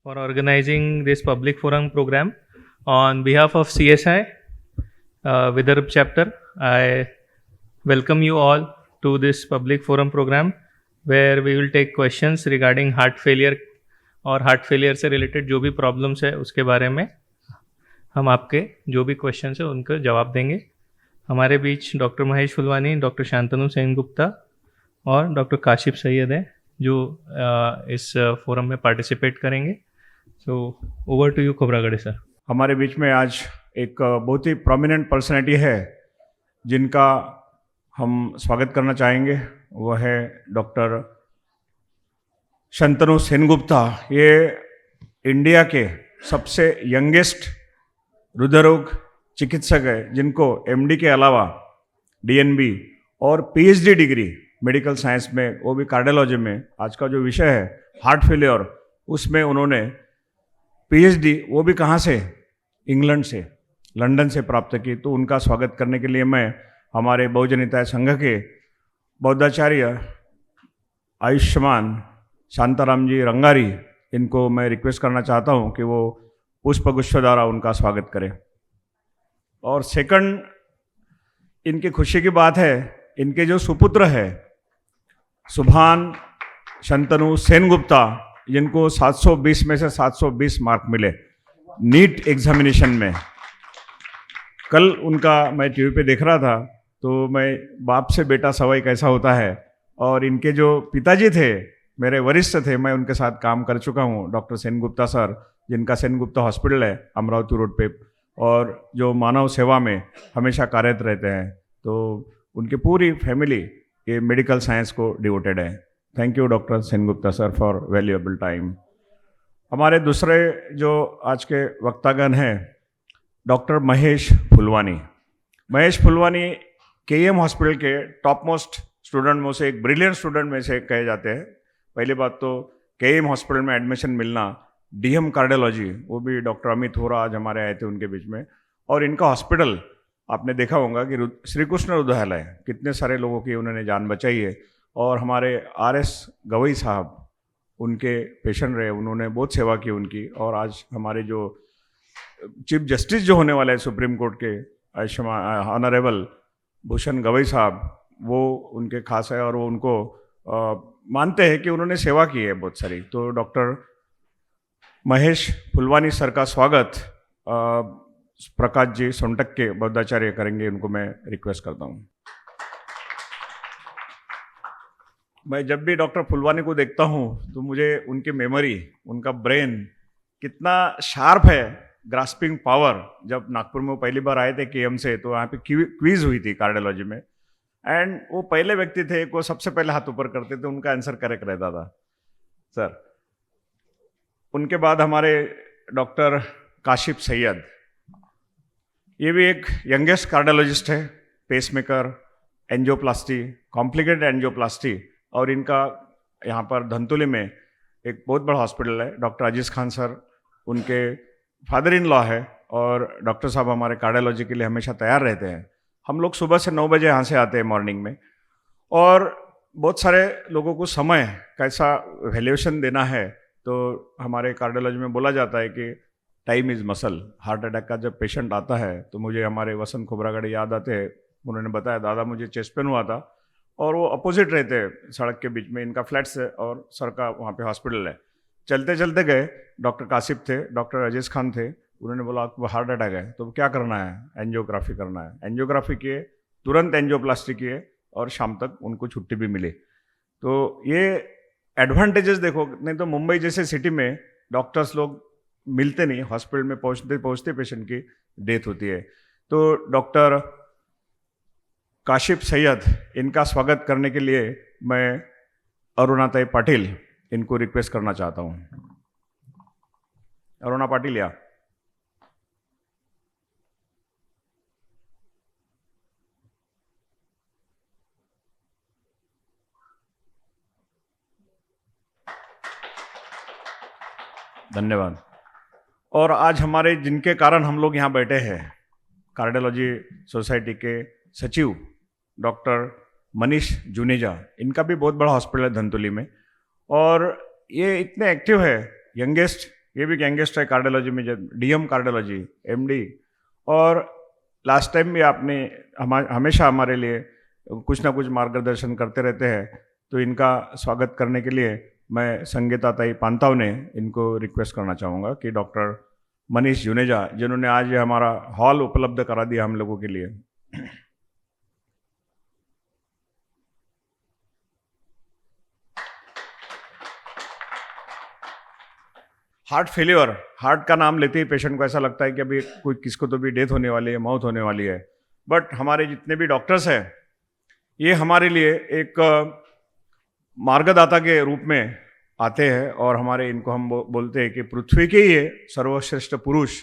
for organizing this public forum program. On behalf of CSI Vidarbh chapter, I welcome you all to this public forum program where we will take questions regarding heart failure और heart failure से related जो भी problems है उसके बारे में हम आपके जो भी क्वेश्चन है उनका जवाब देंगे। हमारे बीच डॉक्टर महेश फुलवानी, डॉक्टर शांतनु सेनगुप्ता और डॉक्टर काशिफ सैयद है जो इस फोरम में पार्टिसिपेट करेंगे। So over to you Khobragade sir. हमारे बीच में आज एक बहुत ही प्रोमिनेंट पर्सनैलिटी है जिनका हम स्वागत करना चाहेंगे। वह है डॉक्टर शांतनु सेनगुप्ता। ये इंडिया के सबसे यंगेस्ट हृदय रोग चिकित्सक है जिनको एमडी के अलावा डीएनबी और पीएचडी डिग्री मेडिकल साइंस में, वो भी कार्डियोलॉजी में, आज का जो विषय है हार्ट फेलियर, उसमें उन्होंने पीएचडी, वो भी कहाँ से, इंग्लैंड से, लंदन से प्राप्त की। तो उनका स्वागत करने के लिए मैं हमारे बहुजन हिताय संघ के बौद्धाचार्य आयुष्मान शांताराम जी रंगारी, इनको मैं रिक्वेस्ट करना चाहता हूं कि वो पुष्पगुच्छ द्वारा उनका स्वागत करें। और सेकंड, इनकी खुशी की बात है, इनके जो सुपुत्र है सुभान शांतनु सेनगुप्ता, जिनको 720 में से 720 मार्क मिले नीट एग्जामिनेशन में। कल उनका मैं टीवी पे देख रहा था तो मैं बाप से बेटा सवाई कैसा होता है। और इनके जो पिताजी थे, मेरे वरिष्ठ थे, मैं उनके साथ काम कर चुका हूँ, डॉक्टर सेनगुप्ता सर, जिनका सेनगुप्ता हॉस्पिटल है अमरावती रोड पे, और जो मानव सेवा में हमेशा कार्यरत रहते हैं। तो उनकी पूरी फैमिली ये मेडिकल साइंस को डिवोटेड है। Thank you doctor Sengupta sir for valuable time. हमारे दूसरे जो आज के वक्तागण हैं doctor Mahesh Phulwani. Mahesh Phulwani KM hospital के टॉप मोस्ट स्टूडेंट में से एक, ब्रिलियंट स्टूडेंट में से कहे जाते हैं। पहली बात तो केएम हॉस्पिटल में एडमिशन मिलना, डीएम कार्डियोलॉजी, वो भी डॉक्टर अमित होरा आज हमारे आए थे उनके बीच में। और इनका हॉस्पिटल आपने देखा होगा कि श्री कृष्ण हृदयालय, कितने सारे लोगों की उन्होंने जान बचाई है। और हमारे आरएस गवई साहब उनके पेशेंट रहे, उन्होंने बहुत सेवा की उनकी। और आज हमारे जो चीफ जस्टिस जो होने वाले हैं सुप्रीम कोर्ट के, ऑनरेबल भूषण गवई साहब, वो उनके खास है और वो उनको मानते हैं कि उन्होंने सेवा की है बहुत सारी। तो डॉक्टर महेश फुलवानी सर का स्वागत प्रकाश जी सोनटक के बौद्धाचार्य करेंगे, उनको मैं रिक्वेस्ट करता हूँ। मैं जब भी डॉक्टर फुलवानी को देखता हूँ तो मुझे उनकी मेमोरी, उनका ब्रेन कितना शार्प है, ग्रास्पिंग पावर। जब नागपुर में वो पहली बार आए थे केएम से, तो वहाँ पे क्विज हुई थी कार्डियोलॉजी में, एंड वो पहले व्यक्ति थे को सबसे पहले हाथ ऊपर करते थे, उनका आंसर करेक्ट रहता था सर। उनके बाद हमारे डॉक्टर काशिफ सैयद, ये भी एक यंगेस्ट कार्डियोलॉजिस्ट है, पेसमेकर, एंजियोप्लास्टी, कॉम्प्लिकेटेड एंजियोप्लास्टी। और इनका यहाँ पर धंतुली में एक बहुत बड़ा हॉस्पिटल है। डॉक्टर अजीज खान सर उनके फादर इन लॉ है, और डॉक्टर साहब हमारे कार्डियोलॉजी के लिए हमेशा तैयार रहते हैं। हम लोग सुबह से 9 बजे यहाँ से आते हैं मॉर्निंग में, और बहुत सारे लोगों को समय कैसा वैल्यूएशन देना है। तो हमारे कार्डियोलॉजी में बोला जाता है कि time is muscle. Heart attack का जब पेशेंट आता है तो मुझे हमारे वसंत खोबरागड़े याद आते हैं। उन्होंने बताया, दादा मुझे चेस्ट पेन हुआ था, और वो अपोजिट रहते हैं सड़क के बीच में, इनका फ्लैट्स है और सर का वहाँ पे हॉस्पिटल है। चलते चलते गए, डॉक्टर काशिफ थे, डॉक्टर अजीज खान थे, उन्होंने बोला आपको हार्ट अटैक है तो क्या करना है, एंजियोग्राफी करना है। एंजियोग्राफी किए, तुरंत एंजियोप्लास्टी किए, और शाम तक उनको छुट्टी भी मिली। तो ये एडवांटेजेस देखो, नहीं तो मुंबई जैसे सिटी में डॉक्टर्स लोग मिलते नहीं, हॉस्पिटल में पहुंचते पहुंचते पेशेंट की डेथ होती है। तो डॉक्टर काशिफ सैयद, इनका स्वागत करने के लिए मैं अरुणाताई पाटिल इनको रिक्वेस्ट करना चाहता हूँ। अरुणा पाटिल या धन्यवाद। और आज हमारे जिनके कारण हम लोग यहाँ बैठे हैं, कार्डियोलॉजी सोसाइटी के सचिव डॉक्टर मनीष जुनेजा, इनका भी बहुत बड़ा हॉस्पिटल है धंतुली में, और ये इतने एक्टिव है, यंगेस्ट ये भी यंगेस्ट है कार्डियोलॉजी में, डीएम कार्डियोलॉजी, एमडी। और लास्ट टाइम भी आपने हमेशा हमारे लिए कुछ ना कुछ मार्गदर्शन करते रहते हैं, तो इनका स्वागत करने के लिए मैं संगीता ताई पांताव ने इनको रिक्वेस्ट करना चाहूँगा कि डॉक्टर मनीष जुनेजा, जिन्होंने आज ये हमारा हॉल उपलब्ध करा दिया हम लोगों के लिए। हार्ट फेलियर, हार्ट का नाम लेते ही पेशेंट को ऐसा लगता है कि अभी कोई किसको तो भी डेथ होने वाली है, मौत होने वाली है। बट हमारे जितने भी डॉक्टर्स हैं, ये हमारे लिए एक मार्गदाता के रूप में आते हैं, और हमारे इनको हम बोलते हैं कि पृथ्वी के ही ये सर्वश्रेष्ठ पुरुष,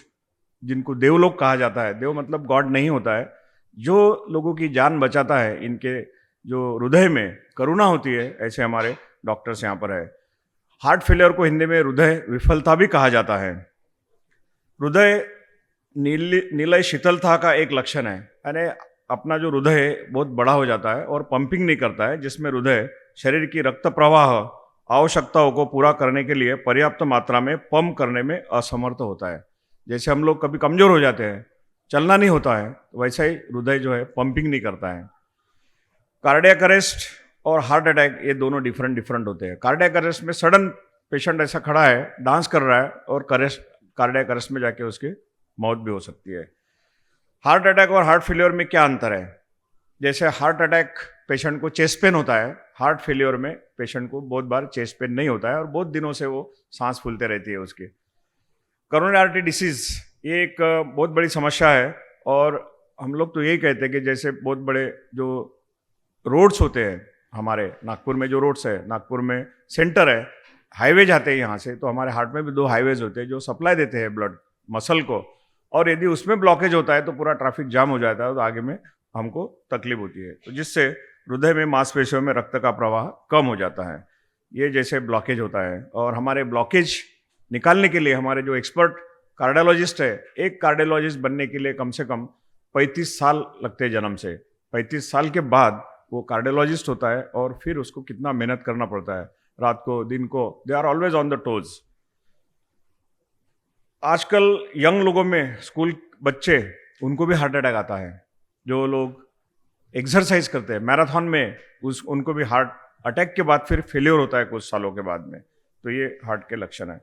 जिनको देवलोक कहा जाता है। देव मतलब गॉड नहीं होता है, जो लोगों की जान बचाता है, इनके जो हृदय में करुणा होती है, ऐसे हमारे डॉक्टर्स यहाँ पर है। हार्ट फेलियर को हिंदी में हृदय विफलता भी कहा जाता है। हृदय नीलय शीतलता का एक लक्षण है, यानी अपना जो हृदय है बहुत बड़ा हो जाता है और पंपिंग नहीं करता है, जिसमें हृदय शरीर की रक्त प्रवाह आवश्यकताओं को पूरा करने के लिए पर्याप्त मात्रा में पंप करने में असमर्थ होता है। जैसे हम लोग कभी कमजोर हो जाते हैं, चलना नहीं होता है, तो वैसा ही हृदय जो है पंपिंग नहीं करता है। कार्डियक अरेस्ट और हार्ट अटैक, ये दोनों डिफरेंट होते हैं। कार्डियक अरेस्ट में सडन पेशेंट ऐसा खड़ा है, डांस कर रहा है, और कार्डियक अरेस्ट में जाके उसकी मौत भी हो सकती है। हार्ट अटैक और हार्ट फेलियर में क्या अंतर है? जैसे हार्ट अटैक पेशेंट को चेस्ट पेन होता है, हार्ट फेलियर में पेशेंट को बहुत बार चेस्ट पेन नहीं होता है और बहुत दिनों से वो सांस फूलते रहती है उसकी। कोरोनरी आर्टरी डिसीज, ये एक बहुत बड़ी समस्या है, और हम लोग तो यही कहते हैं कि जैसे बहुत बड़े जो रोड्स होते हैं, हमारे नागपुर में जो रोड्स है, नागपुर में सेंटर है, हाईवे जाते हैं यहाँ से, तो हमारे हार्ट में भी 2 हाईवेज होते हैं जो सप्लाई देते हैं ब्लड मसल को, और यदि उसमें ब्लॉकेज होता है तो पूरा ट्रैफिक जाम हो जाता है, तो आगे में हमको तकलीफ होती है, तो जिससे हृदय में मांसपेशियों में रक्त का प्रवाह कम हो जाता है। ये जैसे ब्लॉकेज होता है, और हमारे ब्लॉकेज निकालने के लिए हमारे जो एक्सपर्ट कार्डियोलॉजिस्ट है, एक कार्डियोलॉजिस्ट बनने के लिए कम से कम 35 साल लगते हैं जन्म से। 35 साल के बाद वो कार्डियोलॉजिस्ट होता है, और फिर उसको कितना मेहनत करना पड़ता है, रात को दिन को, they are always on the toes. आजकल यंग लोगों में, स्कूल बच्चे, उनको भी हार्ट अटैक आता है। जो लोग एक्सरसाइज करते हैं मैराथन में, उनको भी हार्ट अटैक के बाद फिर फेलियर होता है कुछ सालों के बाद में, तो ये हार्ट के लक्षण है।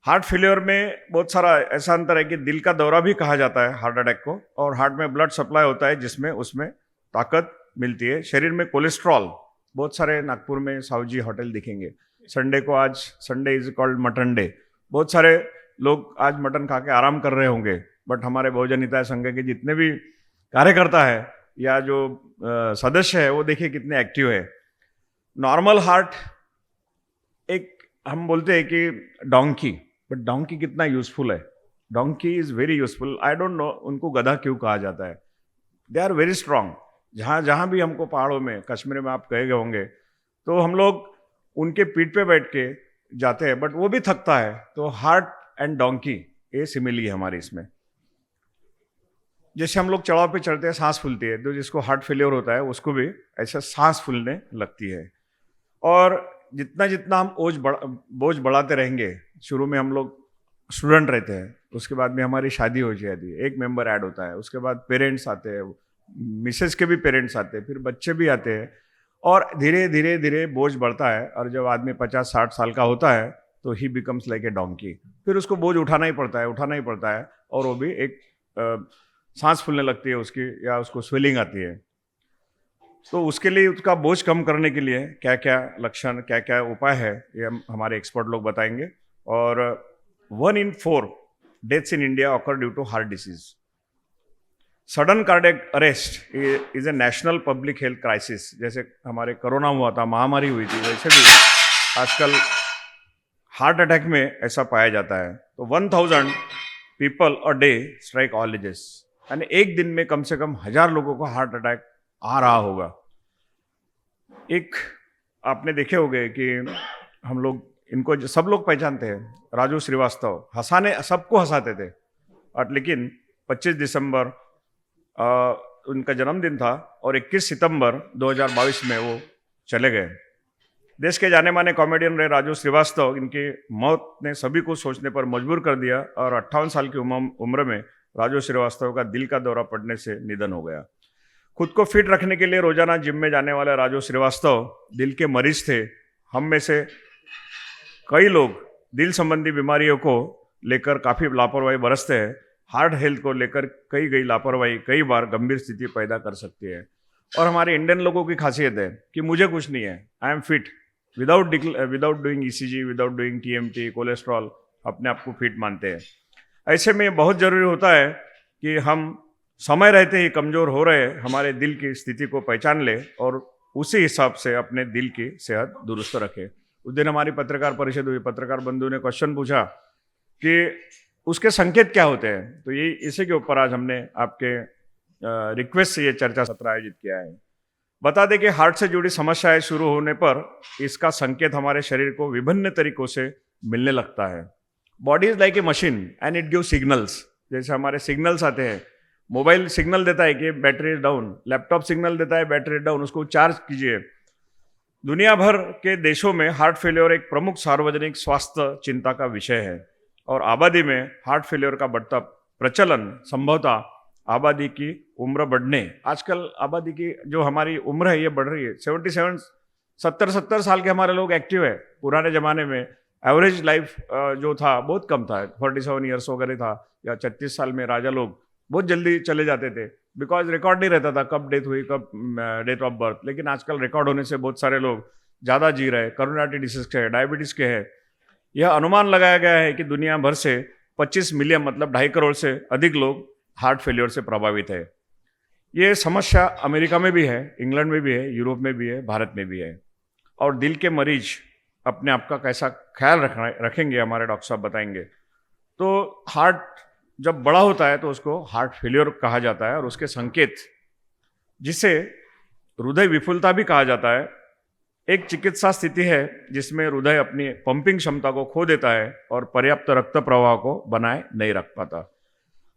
हार्ट फेलियर में बहुत सारा ऐसा अंतर है कि दिल का दौरा भी कहा जाता है हार्ट अटैक को, और हार्ट में ब्लड सप्लाई होता है जिसमें उसमें ताकत मिलती है। शरीर में कोलेस्ट्रॉल, बहुत सारे नागपुर में सावजी होटल दिखेंगे, संडे को, आज Sunday is called mutton day, बहुत सारे लोग आज मटन खा के आराम कर रहे होंगे, बट हमारे बहुजन हिताय संघ के जितने भी कार्यकर्ता है या जो सदस्य है, वो देखिए कितने एक्टिव है। नॉर्मल हार्ट, एक हम बोलते हैं कि डोंकी, बट डोंकी कितना यूजफुल है? Donkey is very useful. I don't know उनको गधा क्यों कहा जाता है। They are very strong. जहाँ भी हमको पहाड़ों में, कश्मीर में आप गए होंगे, तो हम लोग उनके पीठ पे बैठ के जाते हैं, बट वो भी थकता है। तो हार्ट एंड डोंकी, ये सिमिली है हमारी इसमें। जैसे हम लोग चढ़ाव पे चढ़ते हैं, सांस फूलती है, तो जिसको हार्ट फेलियर होता है उसको भी ऐसा सांस फूलने लगती है। और जितना जितना हम बोझ बढ़ाते रहेंगे, शुरू में हम लोग स्टूडेंट रहते हैं, उसके बाद में हमारी शादी हो जाती है, एक मेंबर ऐड होता है, उसके बाद पेरेंट्स आते हैं, मिसेस के भी पेरेंट्स आते हैं, फिर बच्चे भी आते हैं, और धीरे धीरे धीरे बोझ बढ़ता है। और जब आदमी 50-60 साल का होता है, तो ही बिकम्स लाइक ए डोंकी। फिर उसको बोझ उठाना ही पड़ता है, और वो भी एक सांस फूलने लगती है उसकी, या उसको स्वेलिंग आती है। तो उसके लिए, उसका बोझ कम करने के लिए क्या क्या लक्षण, क्या क्या उपाय है, ये हमारे एक्सपर्ट लोग बताएंगे। और 1 in 4 deaths in India occur due to heart disease. Sudden cardiac arrest is a national public health crisis. जैसे हमारे कोरोना हुआ था, महामारी हुई थी, वैसे भी आजकल हार्ट अटैक में ऐसा पाया जाता है। तो 1000 people a day strike all ages, यानी एक दिन में कम से कम 1000 लोगों को हार्ट अटैक आ रहा होगा। एक आपने देखे होंगे कि हम लोग इनको सब लोग पहचानते हैं, राजू श्रीवास्तव, सबको हंसाते थे, और लेकिन 25 दिसंबर उनका जन्मदिन था, और 21 सितंबर 2022 में वो चले गए। देश के जाने माने कॉमेडियन रहे राजू श्रीवास्तव, इनकी मौत ने सभी को सोचने पर मजबूर कर दिया और 58 साल की उम्र में राजू श्रीवास्तव का दिल का दौरा पड़ने से निधन हो गया। खुद को फिट रखने के लिए रोजाना जिम में जाने वाले राजू श्रीवास्तव दिल के मरीज थे। हम में से कई लोग दिल संबंधी बीमारियों को लेकर काफ़ी लापरवाही बरतते हैं। हार्ट हेल्थ को लेकर कई गई लापरवाही कई बार गंभीर स्थिति पैदा कर सकती है। और हमारे इंडियन लोगों की खासियत है कि मुझे कुछ नहीं है, I am fit, without doing ECG, without doing TMT, cholesterol, अपने आप को फिट मानते हैं। ऐसे में बहुत ज़रूरी होता है कि हम समय रहते ही कमज़ोर हो रहे हमारे दिल की स्थिति को पहचान ले और उसी हिसाब से अपने दिल की सेहत दुरुस्त रखें। उस दिन हमारी पत्रकार परिषद हुई, पत्रकार बंधु ने क्वेश्चन पूछा कि उसके संकेत क्या होते हैं, तो ये इसी के ऊपर आज हमने आपके रिक्वेस्ट से ये चर्चा सत्र आयोजित किया है। बता दें कि हार्ट से जुड़ी समस्याएं शुरू होने पर इसका संकेत हमारे शरीर को विभिन्न तरीकों से मिलने लगता है। Body is like a machine and it give signals. जैसे हमारे सिग्नल्स आते हैं, मोबाइल सिग्नल देता है कि battery is down, laptop signal देता है बैटरी इज डाउन, उसको चार्ज कीजिए। दुनिया भर के देशों में हार्ट फेलियर एक प्रमुख सार्वजनिक स्वास्थ्य चिंता का विषय है और आबादी में हार्ट फेलियर का बढ़ता प्रचलन संभवतः आबादी की उम्र बढ़ने, आजकल आबादी की जो हमारी उम्र है ये बढ़ रही है। 70 साल के हमारे लोग एक्टिव है। पुराने ज़माने में एवरेज लाइफ जो था बहुत कम था, 47 ईयर्स वगैरह था, या 36 साल में राजा लोग बहुत जल्दी चले जाते थे, बिकॉज रिकॉर्ड नहीं रहता था कब डेथ हुई, कब डेट ऑफ बर्थ। लेकिन आजकल रिकॉर्ड होने से बहुत सारे लोग ज़्यादा जी रहे, करोनरी डिसीज के है, डायबिटीज़ के है। यह अनुमान लगाया गया है कि दुनिया भर से 25 मिलियन मतलब 2.5 करोड़ से अधिक लोग हार्ट फेलियर से प्रभावित है। ये समस्या अमेरिका में भी है, इंग्लैंड में भी है, यूरोप में भी है, भारत में भी है। और दिल के मरीज अपने आप का कैसा ख्याल रखेंगे हमारे डॉक्टर साहब बताएंगे। तो हार्ट जब बड़ा होता है तो उसको हार्ट फेलियर कहा जाता है और उसके संकेत, जिसे हृदय विफलता भी कहा जाता है, एक चिकित्सा स्थिति है जिसमें हृदय अपनी पंपिंग क्षमता को खो देता है और पर्याप्त रक्त प्रवाह को बनाए नहीं रख पाता।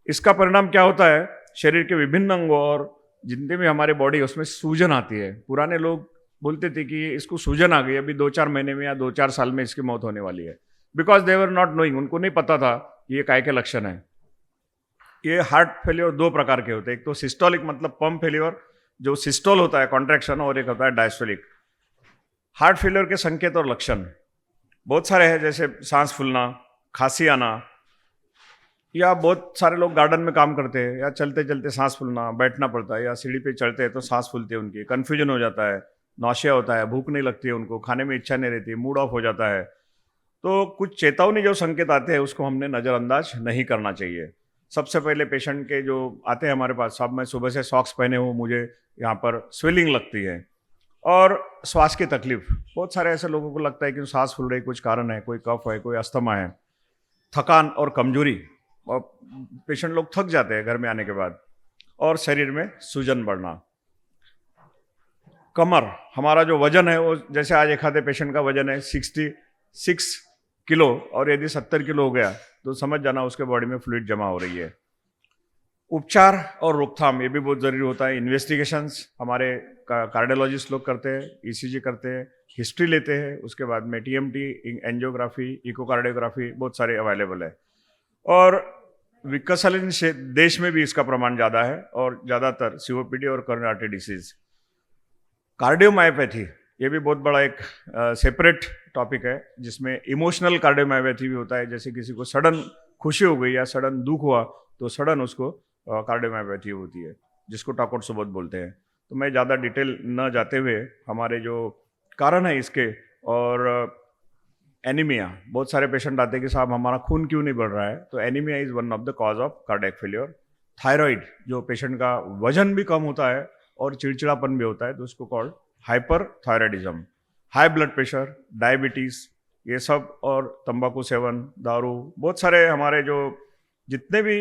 इसका परिणाम क्या होता है, शरीर के विभिन्न अंगों और जितने भी हमारे बॉडी उसमें सूजन आती है। पुराने लोग बोलते थे कि इसको सूजन आ गई, अभी 2-4 महीने में या 2-4 साल में इसकी मौत होने वाली है, because they were not knowing, उनको नहीं पता था ये काय के लक्षण है। ये हार्ट फेलियर 2 प्रकार के होते हैं, एक तो सिस्टोलिक मतलब पंप फेलियर जो सिस्टोल होता है कॉन्ट्रैक्शन, और एक होता है डायस्टोलिक। हार्ट फेलियर के संकेत और लक्षण बहुत सारे हैं, जैसे सांस फूलना, खांसी आना, या बहुत सारे लोग गार्डन में काम करते हैं या चलते चलते सांस फूलना, बैठना पड़ता है या सीढ़ी पे चढ़ते हैं तो सांस फूलती है उनकी, कन्फ्यूजन हो जाता है, नौशिया होता है, भूख नहीं लगती है उनको, खाने में इच्छा नहीं रहती, मूड ऑफ हो जाता है। तो कुछ चेतावनी जो संकेत आते हैं उसको हमने नज़रअंदाज नहीं करना चाहिए। सबसे पहले पेशेंट के जो आते हैं हमारे पास, साहब मैं सुबह से सॉक्स पहने हूँ, मुझे यहाँ पर स्वेलिंग लगती है, और श्वास की तकलीफ। बहुत सारे ऐसे लोगों को लगता है कि सांस फूल रही, कुछ कारण है, कोई कफ है, कोई अस्थमा है। थकान और कमजोरी, और पेशेंट लोग थक जाते हैं घर में आने के बाद, और शरीर में सूजन बढ़ना। कमर, हमारा जो वजन है वो, जैसे आज एक आधे पेशेंट का वजन है 66 किलो और यदि 70 किलो हो गया तो समझ जाना उसके बॉडी में फ्लूइड जमा हो रही है। उपचार और रोकथाम ये भी बहुत ज़रूरी होता है। इन्वेस्टिगेशंस हमारे कार्डियोलॉजिस्ट लोग करते हैं, ईसीजी करते हैं, हिस्ट्री लेते हैं, उसके बाद में टीएमटी, एंजियोग्राफी, इकोकार्डियोग्राफी बहुत सारे अवेलेबल है। और विकसनशील देश में भी इसका प्रमाण ज़्यादा है, और ज़्यादातर सीओपीडी और कोरोनरी डिसीज। कार्डियोमायोपैथी ये भी बहुत बड़ा एक सेपरेट टॉपिक है, जिसमें इमोशनल कार्डियोमायोपैथी भी होता है। जैसे किसी को सडन खुशी हो गई या सडन दुख हुआ तो सडन उसको कार्डियोमायोपैथी होती है, जिसको टाकोट्सुबोध बोलते हैं। तो मैं ज़्यादा डिटेल न जाते हुए हमारे जो कारण है इसके, और एनीमिया, बहुत सारे पेशेंट आते हैं कि साहब हमारा खून क्यों नहीं बढ़ रहा है, तो anaemia is one of the cause of cardiac failure. Thyroid, जो पेशेंट का वजन भी कम होता है और चिड़चिड़ापन भी होता है, तो उसको called hyper thyroidism. High blood pressure, diabetes, ये सब, और तंबाकू सेवन, दारू, बहुत सारे हमारे जो जितने भी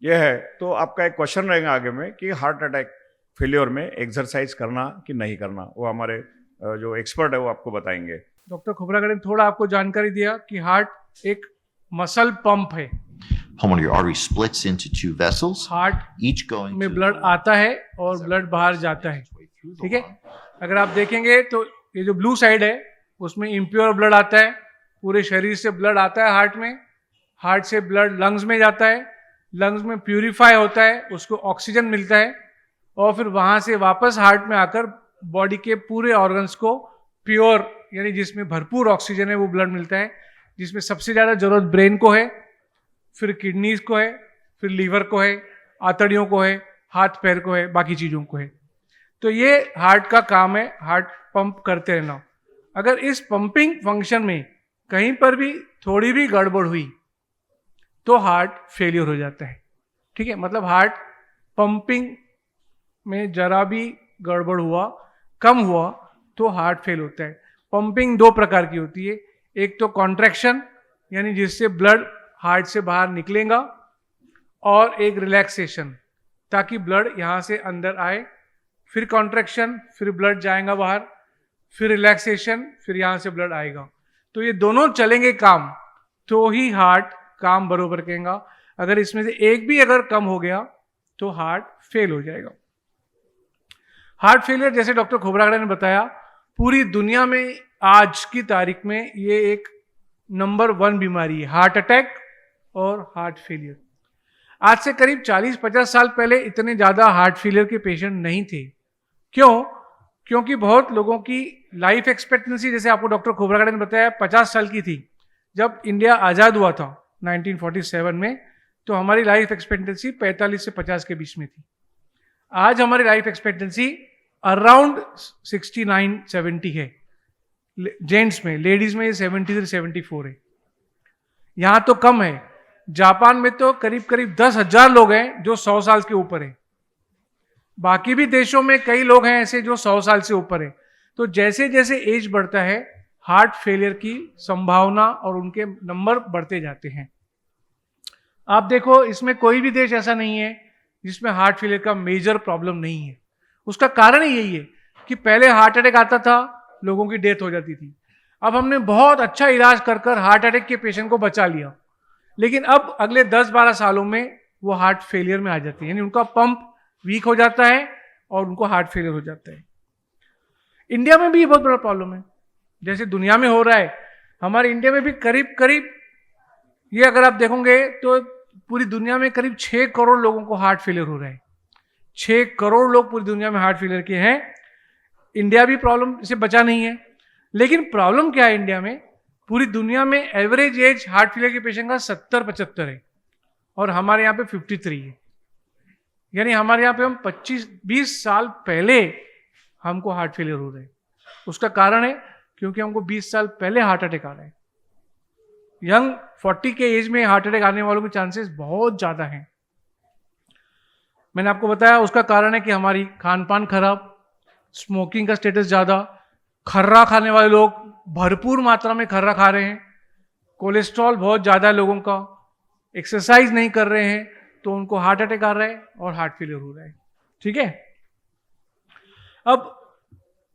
ये है। तो आपका एक क्वेश्चन रहेगा आगे में कि हार्ट अटैक फेलियर में एक्सरसाइज करना कि नहीं करना, वो हमारे जो एक्सपर्ट है वो आपको बताएंगे। डॉक्टर खोब्रागड़े ने थोड़ा आपको जानकारी दिया कि हार्ट एक मसल पंप है। Pulmonary artery splits into 2 vessels, heart each going में to ब्लड आता है और ब्लड बाहर जाता है, ठीक है। अगर आप देखेंगे तो ये जो ब्लू साइड है उसमें इम्प्योर ब्लड आता है, पूरे शरीर से ब्लड आता है हार्ट में, हार्ट से ब्लड लंग्स में जाता है, लंग्स में प्यूरिफाई होता है, उसको ऑक्सीजन मिलता है और फिर वहाँ से वापस हार्ट में आकर बॉडी के पूरे ऑर्गन्स को प्योर यानी जिसमें भरपूर ऑक्सीजन है वो ब्लड मिलता है, जिसमें सबसे ज़्यादा जरूरत ब्रेन को है, फिर किडनीज को है, फिर लीवर को है, आंतड़ियों को है, हाथ पैर को है, बाकी चीज़ों को है। तो ये हार्ट का काम है, हार्ट पंप करते रहना। अगर इस पंपिंग फंक्शन में कहीं पर भी थोड़ी भी गड़बड़ हुई तो हार्ट फेलियर हो जाता है। ठीक है, मतलब हार्ट पंपिंग में जरा भी गड़बड़ हुआ, कम हुआ तो हार्ट फेल होता है। पंपिंग दो प्रकार की होती है, एक तो कॉन्ट्रैक्शन यानी जिससे ब्लड हार्ट से बाहर निकलेगा, और एक रिलैक्सेशन ताकि ब्लड यहाँ से अंदर आए, फिर कॉन्ट्रैक्शन, फिर ब्लड जाएगा बाहर, फिर रिलैक्सेशन, फिर यहाँ से ब्लड आएगा। तो ये दोनों चलेंगे काम तो ही हार्ट काम बरोबर करेगा। अगर इसमें से एक भी अगर कम हो गया तो हार्ट फेल हो जाएगा। हार्ट फेलियर जैसे डॉक्टर खोबरागड़े ने बताया, पूरी दुनिया में आज की तारीख में ये एक नंबर 1 बीमारी है, हार्ट अटैक और हार्ट फेलियर। आज से करीब 40-50 साल पहले इतने ज़्यादा हार्ट फेलियर के पेशेंट नहीं थे। क्यों? क्योंकि बहुत लोगों की लाइफ एक्सपेक्टेंसी, जैसे आपको डॉक्टर खोबरागड़े ने बताया, 50 साल की थी। जब इंडिया आज़ाद हुआ था 1947 में, तो हमारी लाइफ एक्सपेक्टेंसी 45 से 50 के बीच में थी। आज हमारी लाइफ एक्सपेक्टेंसी अराउंड 69-70 है जेंट्स में, लेडीज में 70 से 74 है। यहाँ तो कम है, जापान में तो करीब करीब 10,000 लोग हैं जो 100 साल के ऊपर है। बाकी भी देशों में कई लोग हैं ऐसे जो 100 साल से ऊपर है। तो जैसे जैसे एज बढ़ता है हार्ट फेलियर की संभावना और उनके नंबर बढ़ते जाते हैं। आप देखो, इसमें कोई भी देश ऐसा नहीं है जिसमें हार्ट फेलियर का मेजर प्रॉब्लम नहीं है। उसका कारण ही यही है कि पहले हार्ट अटैक आता था, लोगों की डेथ हो जाती थी। अब हमने बहुत अच्छा इलाज कर कर हार्ट अटैक के पेशेंट को बचा लिया, लेकिन अब अगले 10-12 सालों में वो हार्ट फेलियर में आ जाते हैं, यानी उनका पंप वीक हो जाता है और उनको हार्ट फेलियर हो जाता है। इंडिया में भी ये बहुत बड़ा प्रॉब्लम है, जैसे दुनिया में हो रहा है, हमारे इंडिया में भी करीब करीब, ये अगर आप देखोगे तो पूरी दुनिया में करीब 6 करोड़ लोगों को हार्ट फेलियर हो रहा है। 6 करोड़ लोग पूरी दुनिया में हार्ट फेलियर के हैं। इंडिया भी प्रॉब्लम से बचा नहीं है, लेकिन प्रॉब्लम क्या है इंडिया में, पूरी दुनिया में एवरेज एज हार्ट फेलियर के पेशेंट का 70-75 है और हमारे यहाँ पे 53 है। यानी हमारे यहाँ पे हम 25-20 साल पहले हमको हार्ट फेलियर हो रहा है। उसका कारण है क्योंकि हमको 20 साल पहले हार्ट अटैक आ रहा है। यंग 40 के एज में हार्ट अटैक आने वालों के चांसेस बहुत ज़्यादा हैं। मैंने आपको बताया उसका कारण है कि हमारी खान पान खराब, स्मोकिंग का स्टेटस ज़्यादा, खर्रा खाने वाले लोग भरपूर मात्रा में खर्रा खा रहे हैं, कोलेस्ट्रॉल बहुत ज़्यादा है लोगों का, एक्सरसाइज नहीं कर रहे हैं तो उनको हार्ट अटैक आ रहा है और हार्ट फेलियर हो रहा है। ठीक है, अब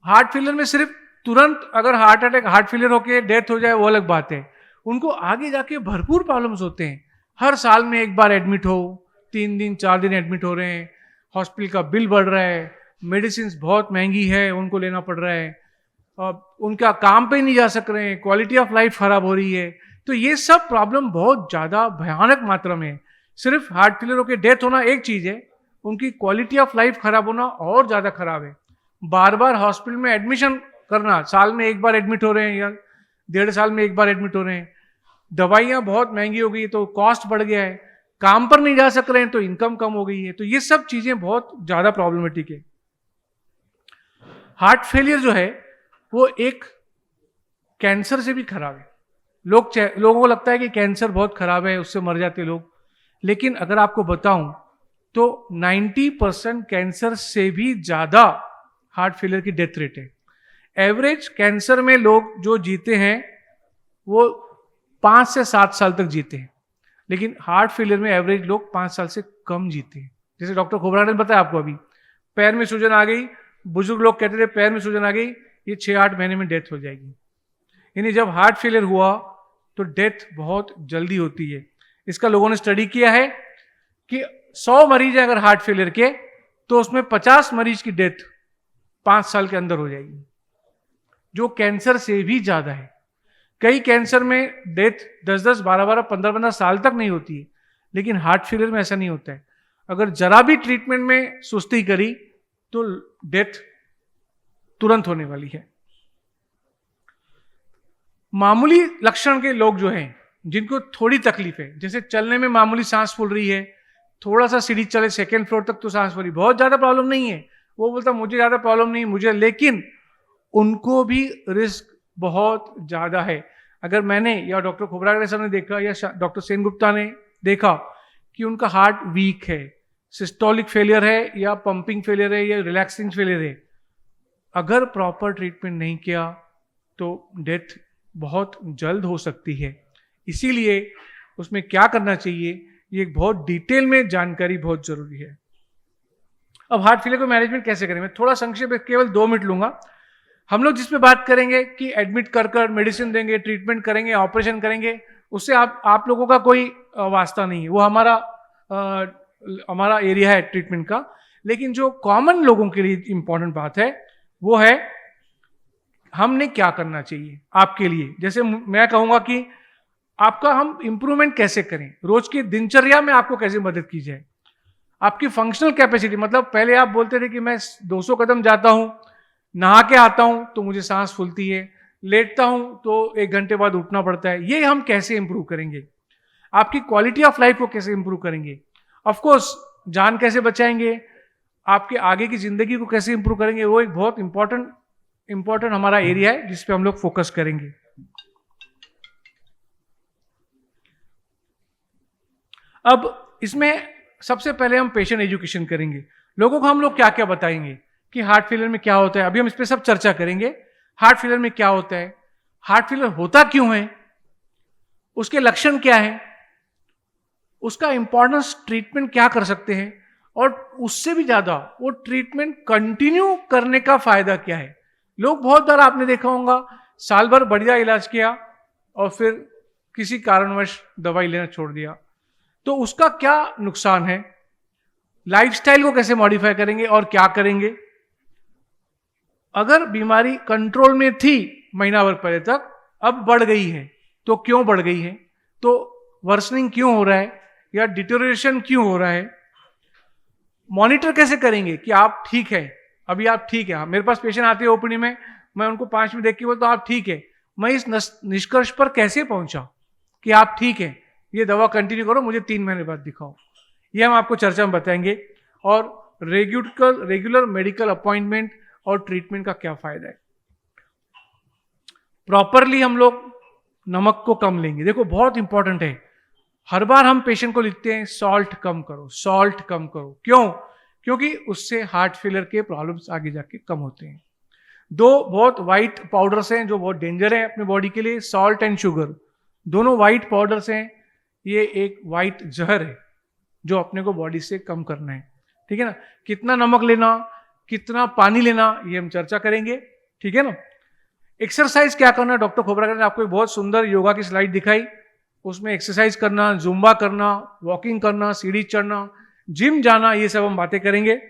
हार्ट फेलियर में सिर्फ तुरंत अगर हार्ट फेलियर होकर डेथ हो जाए वो अलग बात है, उनको आगे जाके भरपूर प्रॉब्लम्स होते हैं। हर साल में एक बार एडमिट हो, 3 दिन 4 दिन एडमिट हो रहे हैं, हॉस्पिटल का बिल बढ़ रहा है, मेडिसिन बहुत महंगी है उनको लेना पड़ रहा है, और उनका काम पे नहीं जा सक रहे हैं, क्वालिटी ऑफ लाइफ खराब हो रही है। तो ये सब प्रॉब्लम बहुत ज़्यादा भयानक मात्रा में है। सिर्फ हार्ट फेलियर होकर डेथ होना एक चीज़ है, उनकी क्वालिटी ऑफ लाइफ खराब होना और ज़्यादा खराब है। बार बार हॉस्पिटल में एडमिशन करना, साल में एक बार एडमिट हो रहे हैं या 1.5 साल में एक बार एडमिट हो रहे हैं, दवाइयाँ बहुत महंगी हो गई तो कॉस्ट बढ़ गया है, काम पर नहीं जा सक रहे हैं तो इनकम कम हो गई है। तो ये सब चीज़ें बहुत ज़्यादा प्रॉब्लमेटिक है। हार्ट फेलियर जो है वो एक कैंसर से भी खराब है। लोगों को लगता है कि कैंसर बहुत खराब है, उससे मर जाते लोग, लेकिन अगर आपको बताऊं तो 90% कैंसर से भी ज़्यादा हार्ट फेलियर की डेथ रेट है। एवरेज कैंसर में लोग जो जीते हैं वो 5 से 7 साल तक जीते हैं, लेकिन हार्ट फेलियर में एवरेज लोग 5 साल से कम जीते हैं। जैसे डॉक्टर खोबरागड़े ने बताया आपको, अभी पैर में सूजन आ गई, बुजुर्ग लोग कहते थे पैर में सूजन आ गई, ये 6-8 महीने में डेथ हो जाएगी। यानी जब हार्ट फेलियर हुआ तो डेथ बहुत जल्दी होती है। इसका लोगों ने स्टडी किया है कि 100 मरीज हैं अगर हार्ट फेलियर के, तो उसमें 50 मरीज की डेथ 5 साल के अंदर हो जाएगी। जो कैंसर से भी ज्यादा है। कई कैंसर में डेथ 10-10, 12-12, 15-15 साल तक नहीं होती है, लेकिन हार्ट फेलियर में ऐसा नहीं होता है। अगर जरा भी ट्रीटमेंट में सुस्ती करी तो डेथ तुरंत होने वाली है। मामूली लक्षण के लोग जो हैं, जिनको थोड़ी तकलीफ है, जैसे चलने में मामूली सांस फूल रही है, थोड़ा सा सीढ़ी चले 2nd फ्लोर तक तो सांस फूली, बहुत ज्यादा प्रॉब्लम नहीं है, वो बोलता मुझे ज्यादा प्रॉब्लम नहीं मुझे, लेकिन उनको भी रिस्क बहुत ज्यादा है। अगर मैंने या डॉक्टर खोबरागड़े साहब ने देखा या डॉक्टर सेन गुप्ता ने देखा कि उनका हार्ट वीक है, सिस्टोलिक फेलियर है या पंपिंग फेलियर है या रिलैक्सिंग फेलियर है, अगर प्रॉपर ट्रीटमेंट नहीं किया तो डेथ बहुत जल्द हो सकती है। इसीलिए उसमें क्या करना चाहिए, ये बहुत डिटेल में जानकारी बहुत जरूरी है। अब हार्ट फेलियर को मैनेजमेंट कैसे करें, मैं थोड़ा संक्षेप में केवल 2 मिनट लूंगा। हम लोग जिसमें बात करेंगे कि एडमिट कर मेडिसिन देंगे, ट्रीटमेंट करेंगे, ऑपरेशन करेंगे, उससे आप लोगों का कोई वास्ता नहीं है, वो हमारा एरिया है ट्रीटमेंट का। लेकिन जो कॉमन लोगों के लिए इंपॉर्टेंट बात है वो है हमने क्या करना चाहिए आपके लिए। जैसे मैं कहूंगा कि आपका हम इंप्रूवमेंट कैसे करें, रोज की दिनचर्या में आपको कैसे मदद की जाए, आपकी फंक्शनल कैपेसिटी, मतलब पहले आप बोलते थे कि मैं 200 कदम जाता हूं, नहा के आता हूं तो मुझे सांस फूलती है, लेटता हूं तो 1 घंटे बाद उठना पड़ता है, ये हम कैसे इंप्रूव करेंगे, आपकी क्वालिटी ऑफ लाइफ को कैसे इंप्रूव करेंगे, ऑफ कोर्स जान कैसे बचाएंगे, आपके आगे की जिंदगी को कैसे इंप्रूव करेंगे, वो एक बहुत इंपॉर्टेंट हमारा एरिया है जिस पे हम लोग फोकस करेंगे। अब इसमें सबसे पहले हम पेशेंट एजुकेशन करेंगे, लोगों को हम लोग क्या क्या बताएंगे कि हार्ट फेलियर में क्या होता है। अभी हम इस पे सब चर्चा करेंगे, हार्ट फेलियर में क्या होता है, हार्ट फेलियर होता क्यों है, उसके लक्षण क्या है, उसका इंपॉर्टेंस, ट्रीटमेंट क्या कर सकते हैं, और उससे भी ज्यादा वो ट्रीटमेंट कंटिन्यू करने का फायदा क्या है। लोग बहुत बार आपने देखा होगा साल भर बढ़िया इलाज किया और फिर किसी कारणवश दवाई लेना छोड़ दिया, तो उसका क्या नुकसान है, लाइफस्टाइल को कैसे मॉडिफाई करेंगे और क्या करेंगे। अगर बीमारी कंट्रोल में थी महीना भर पहले तक, अब बढ़ गई है तो क्यों बढ़ गई है, तो वर्सनिंग क्यों हो रहा है या डिटोरेशन क्यों हो रहा है, मॉनिटर कैसे करेंगे कि आप ठीक है, अभी आप ठीक है। मेरे पास पेशेंट आते हैं ओपीडी में, मैं उनको 5 मिनट देख के बोलता हूं आप ठीक है, मैं इस निष्कर्ष पर कैसे पहुंचा कि आप ठीक है, ये दवा कंटिन्यू करो, मुझे 3 महीने बाद दिखाओ, ये हम आपको चर्चा में बताएंगे। और रेगुलर मेडिकल अपॉइंटमेंट और ट्रीटमेंट का क्या फायदा है। प्रॉपरली हम लोग नमक को कम लेंगे, देखो बहुत इंपॉर्टेंट है, हर बार हम पेशेंट को लिखते हैं सॉल्ट कम करो, सॉल्ट कम करो, क्यों, क्योंकि उससे हार्ट फेलियर के प्रॉब्लम्स आगे जाके कम होते हैं। 2 बहुत वाइट पाउडर्स हैं जो बहुत डेंजर है अपने बॉडी के लिए, सॉल्ट एंड शुगर, दोनों वाइट पाउडर्स हैं, ये एक वाइट जहर है जो अपने को बॉडी से कम करना है, ठीक है ना। कितना नमक लेना, कितना पानी लेना, ये हम चर्चा करेंगे, ठीक है ना। एक्सरसाइज क्या करना, डॉक्टर खोबरागड़े ने आपको एक बहुत सुंदर योगा की स्लाइड दिखाई, उसमें एक्सरसाइज करना, जुम्बा करना, वॉकिंग करना, सीढ़ी चढ़ना, जिम जाना, ये सब हम बातें करेंगे।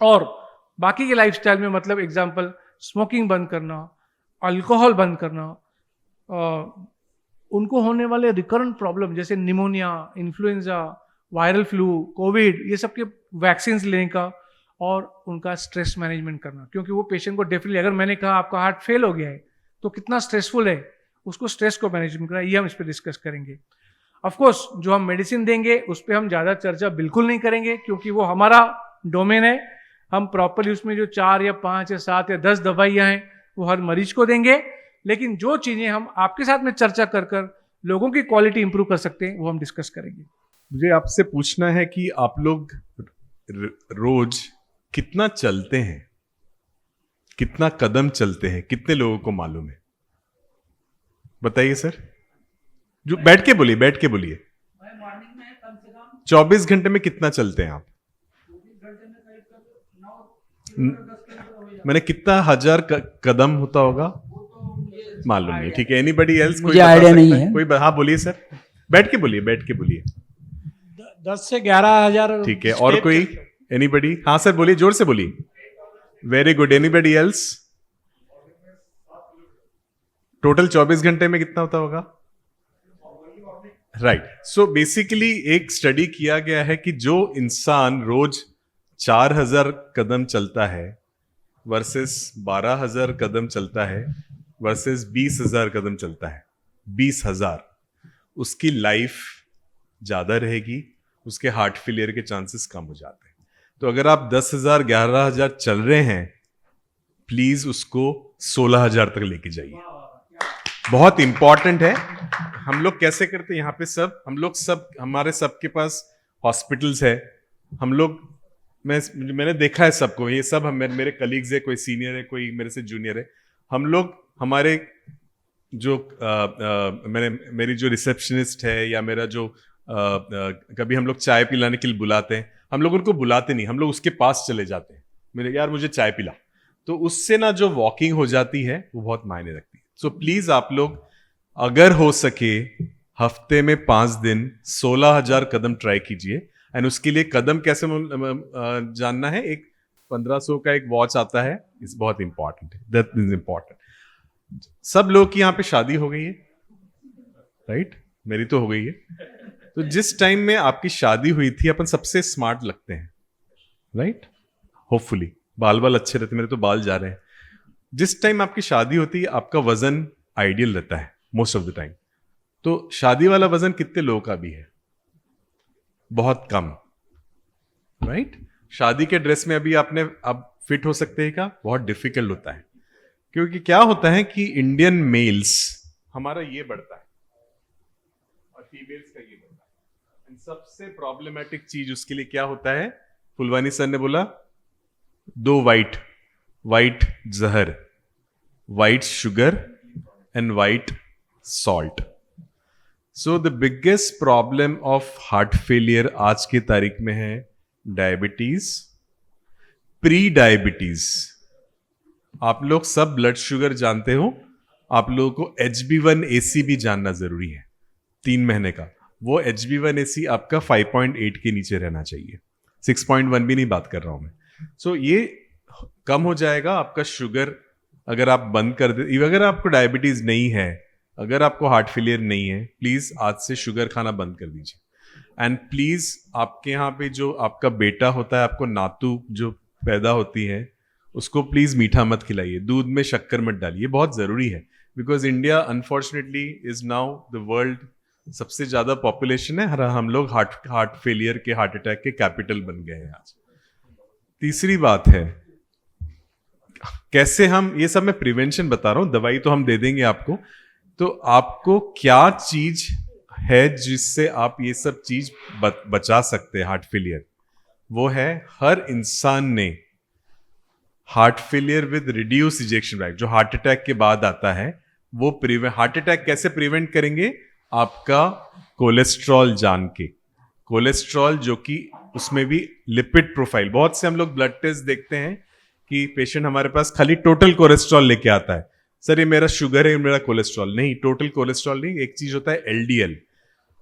और बाकी के लाइफस्टाइल में मतलब एग्जांपल स्मोकिंग बंद करना, अल्कोहल बंद करना, उनको होने वाले रिकरेंट प्रॉब्लम जैसे pneumonia, influenza, viral flu, Covid, ये सब के वैक्सीन लेने का, और उनका स्ट्रेस मैनेजमेंट करना, क्योंकि वो पेशेंट को डेफिनेटली, अगर मैंने कहा आपका हार्ट फेल हो गया है तो कितना स्ट्रेसफुल है, उसको स्ट्रेस को मैनेजमेंट करना, ये हम इस पर डिस्कस करेंगे। ऑफ कोर्स जो हम मेडिसिन देंगे उस पर हम ज़्यादा चर्चा बिल्कुल नहीं करेंगे, क्योंकि वो हमारा डोमेन है। हम प्रॉपरली उसमें जो 4 या 5 या 7 या 10 दवाइयाँ हैं वो हर मरीज को देंगे, लेकिन जो चीज़ें हम आपके साथ में चर्चा कर लोगों की क्वालिटी इंप्रूव कर सकते हैं वो हम डिस्कस करेंगे। मुझे आपसे पूछना है कि आप लोग रोज कितना चलते हैं, कितना कदम चलते हैं, कितने लोगों को मालूम है, बताइए सर। जो बैठ के बोलिए, बैठ के बोलिए। 24 घंटे में कितना चलते हैं आप? मैंने कितना 1000 कदम होता होगा मालूम नहीं, ठीक है। Anybody else? मुझे आइडिया नहीं है। कोई हाँ बोलिए सर, बैठ के बोलिए, बैठ के बोलिए। 10 से 11,000। ठीक है, और कोई? एनीबडी? हाँ सर बोलिए, जोर से बोलिए। Very good. Anybody else? Total 24 घंटे में कितना होता होगा? राइट. सो बेसिकली एक स्टडी किया गया है कि जो इंसान रोज 4000 कदम चलता है वर्सेस 12000 कदम चलता है वर्सेस 20000 कदम चलता है, 20000, उसकी लाइफ ज्यादा रहेगी, उसके हार्ट फेलियर के चांसेस कम हो जाते हैं. तो अगर आप 10,000 11,000 चल रहे हैं, प्लीज उसको 16,000 तक लेके जाइए. बहुत इंपॉर्टेंट है. हम लोग कैसे करते हैं यहाँ पे सब हमारे सबके पास हॉस्पिटल्स है. हम लोग मैंने देखा है सबको, ये सब मेरे कलीग्स है, कोई सीनियर है, कोई मेरे से जूनियर है. हम लोग हमारे जो मेरी जो रिसेप्शनिस्ट है या मेरा जो कभी हम लोग चाय पिलाने के लिए बुलाते हैं, हम लोग उनको बुलाते नहीं, हम लोग उसके पास चले जाते हैं. यार मुझे चाय पिला. तो उससे ना जो वॉकिंग हो जाती है वो बहुत मायने रखती है. सो प्लीज आप लोग अगर हो सके हफ्ते में 5 दिन 16,000 कदम ट्राई कीजिए. एंड उसके लिए कदम कैसे जानना है, एक 1500 का एक वॉच आता है, इस बहुत इंपॉर्टेंट है. That is important. सब लोग की यहाँ पे शादी हो गई है, राइट? मेरी तो हो गई है. तो जिस टाइम में आपकी शादी हुई थी अपन सबसे स्मार्ट लगते हैं, राइट? होपफुली बाल अच्छे रहते. मेरे तो बाल जा रहे हैं. जिस टाइम आपकी शादी होती है आपका वजन आइडियल रहता है मोस्ट ऑफ द टाइम. तो शादी वाला वजन कितने लोगों का भी है? बहुत कम, राइट? शादी के ड्रेस में अभी अब फिट हो सकते हैं क्या? बहुत डिफिकल्ट होता है. क्योंकि क्या होता है कि इंडियन मेल्स हमारा ये बढ़ता है और फीमेल्स का ये बढ़ता है. एंड सबसे प्रॉब्लमेटिक चीज उसके लिए क्या होता है? फुलवानी सर ने बोला 2 वाइट जहर, white sugar and white salt. So the biggest problem of heart failure आज की तारीख में है डायबिटीज, प्री डायबिटीज. आप लोग सब ब्लड शुगर जानते हो, आप लोगों को HB1AC भी जानना जरूरी है 3 महीने का. वो HB1AC आपका 5.8 के नीचे रहना चाहिए. 6.1 भी नहीं बात कर रहा हूं मैं. सो ये कम हो जाएगा आपका शुगर. अगर आप बंद कर दे, अगर आपको डायबिटीज नहीं है, अगर आपको हार्ट फेलियर नहीं है, प्लीज आज से शुगर खाना बंद कर दीजिए. एंड प्लीज आपके यहाँ पे जो आपका बेटा होता है, आपको नातू जो पैदा होती है, उसको प्लीज मीठा मत खिलाइए, दूध में शक्कर मत डालिए. बहुत जरूरी है. Because India unfortunately is now the world सबसे ज्यादा पॉपुलेशन है. हम लोग हार्ट फेलियर के, हार्ट अटैक के कैपिटल बन गए हैं आज. तीसरी बात है कैसे हम, ये सब मैं प्रिवेंशन बता रहा हूं, दवाई तो हम दे देंगे आपको. तो आपको क्या चीज है जिससे आप ये सब चीज बचा सकते हैं हार्ट फेलियर? वो है हर इंसान ने heart failure with reduce ejection fraction, जो हार्ट अटैक के बाद आता है, वो हार्ट अटैक कैसे प्रिवेंट करेंगे? आपका कोलेस्ट्रॉल जान के. कोलेस्ट्रॉल जो कि उसमें भी लिपिड प्रोफाइल, बहुत से हम लोग ब्लड टेस्ट देखते हैं कि पेशेंट हमारे पास खाली टोटल कोलेस्ट्रॉल लेके आता है. सर ये मेरा शुगर है, मेरा कोलेस्ट्रॉल नहीं. टोटल कोलेस्ट्रॉल नहीं, एक चीज होता है LDL.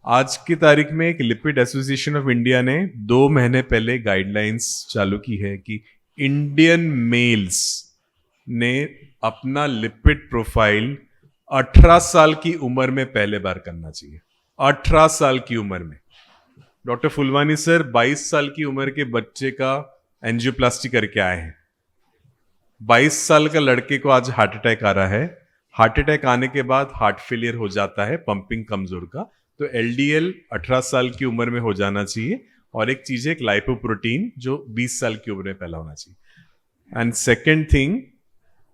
आज की तारीख में एक लिपिड एसोसिएशन ऑफ इंडिया ने 2 महीने पहले गाइडलाइंस चालू की है कि इंडियन मेल्स ने अपना लिपिड प्रोफाइल 18 साल की उम्र में पहले बार करना चाहिए. 18 साल की उम्र में. डॉक्टर फुलवानी सर 22 साल की उम्र के बच्चे का एंजियोप्लास्टी करके आए हैं. 22 साल का लड़के को आज हार्ट अटैक आ रहा है. हार्ट अटैक आने के बाद हार्ट फेलियर हो जाता है, पंपिंग कमजोर का. तो LDL 18 साल की उम्र में हो जाना चाहिए. और एक चीज है, एक लाइपोप्रोटीन जो 20 साल की उम्र में पहला होना चाहिए. एंड सेकेंड थिंग,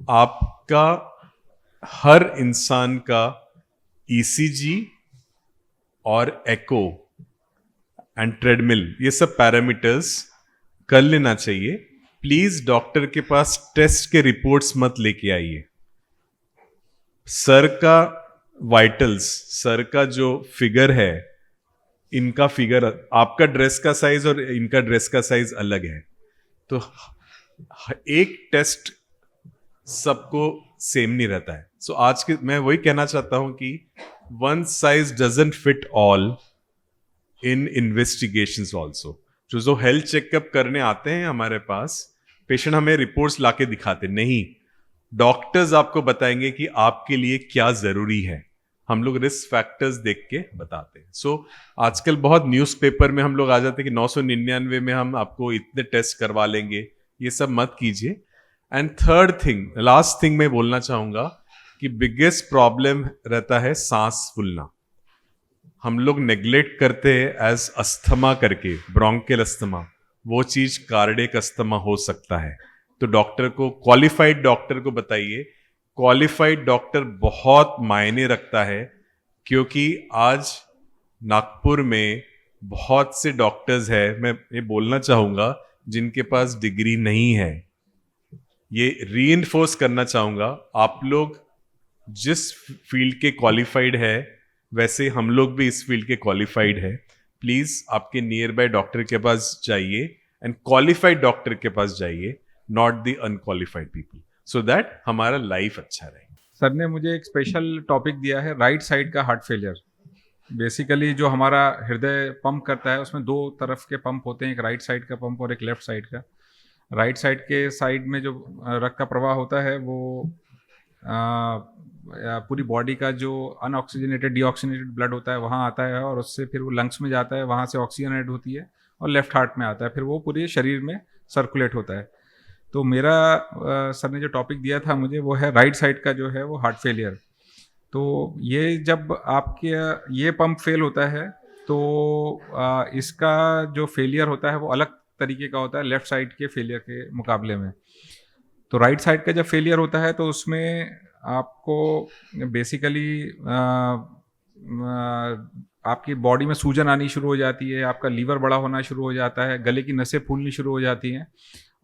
आपका हर इंसान का ECG और एको एंड ट्रेडमिल, ये सब पैरामीटर्स कर लेना चाहिए. प्लीज डॉक्टर के पास टेस्ट के रिपोर्ट्स मत लेके आइए. सर का वाइटल्स, सर का जो फिगर है, इनका फिगर, आपका ड्रेस का साइज और इनका ड्रेस का साइज अलग है. तो एक टेस्ट सबको सेम नहीं रहता है. सो आज के मैं वही कहना चाहता हूं कि one size doesn't fit all in investigations also. जो हेल्थ चेकअप करने आते हैं हमारे पास पेशेंट, हमें रिपोर्ट्स लाके दिखाते नहीं. डॉक्टर्स आपको बताएंगे कि आपके लिए क्या जरूरी है। हम लोग रिस्क फैक्टर्स देख के बताते हैं। सो आजकल बहुत न्यूज़पेपर में हम लोग आ जाते हैं कि 999 में हम आपको इतने टेस्ट करवा लेंगे, ये सब मत कीजिए। And third thing, last thing मैं बोलना चाहूंगा कि बिगेस्ट प्रॉब्लम रहता है सांस फूलना। हम लोग नेग्लेक्ट करते हैं एज अस्थमा करके, ब्रोंकियल अस्थमा, वो चीज कार्डियक अस्थमा हो सकता है। तो डॉक्टर को, क्वालिफाइड डॉक्टर को बताइए। क्वालिफाइड डॉक्टर बहुत मायने रखता है, क्योंकि आज नागपुर में बहुत से डॉक्टर्स हैं, मैं ये बोलना चाहूंगा, जिनके पास डिग्री नहीं है। ये रीइंफोर्स करना चाहूंगा, आप लोग जिस फील्ड के क्वालिफाइड है वैसे हम लोग भी इस फील्ड के क्वालिफाइड है। प्लीज आपके नियर बाय डॉक्टर के पास जाइए एंड क्वालिफाइड डॉक्टर के पास जाइए, not the unqualified people, so that हमारा लाइफ अच्छा रहे। सर ने मुझे एक स्पेशल टॉपिक दिया है, राइट साइड का हार्ट फेलियर। बेसिकली जो हमारा हृदय पंप करता है उसमें दो तरफ के पंप होते हैं, एक राइट साइड का पंप और एक लेफ्ट साइड का। राइट साइड के साइड में जो रक्त का प्रवाह होता है वो पूरी बॉडी का जो अनऑक्सीजनेटेड डीऑक्सीजनेटेड ब्लड होता है वहाँ आता है, और उससे फिर वो लंग्स में जाता है, वहाँ से ऑक्सीजन ऐड होती है और लेफ्ट हार्ट में आता है, फिर वो पूरे शरीर में सर्कुलेट होता है। तो मेरा सर ने जो टॉपिक दिया था मुझे, वो है राइट साइड का जो है वो हार्ट फेलियर। तो ये जब आपके ये पंप फेल होता है तो इसका जो फेलियर होता है वो अलग तरीके का होता है लेफ्ट साइड के फेलियर के मुकाबले में। तो राइट साइड का जब फेलियर होता है तो उसमें आपको बेसिकली आपकी बॉडी में सूजन आनी शुरू हो जाती है, आपका लीवर बड़ा होना शुरू हो जाता है, गले की नसें फूलनी शुरू हो जाती हैं,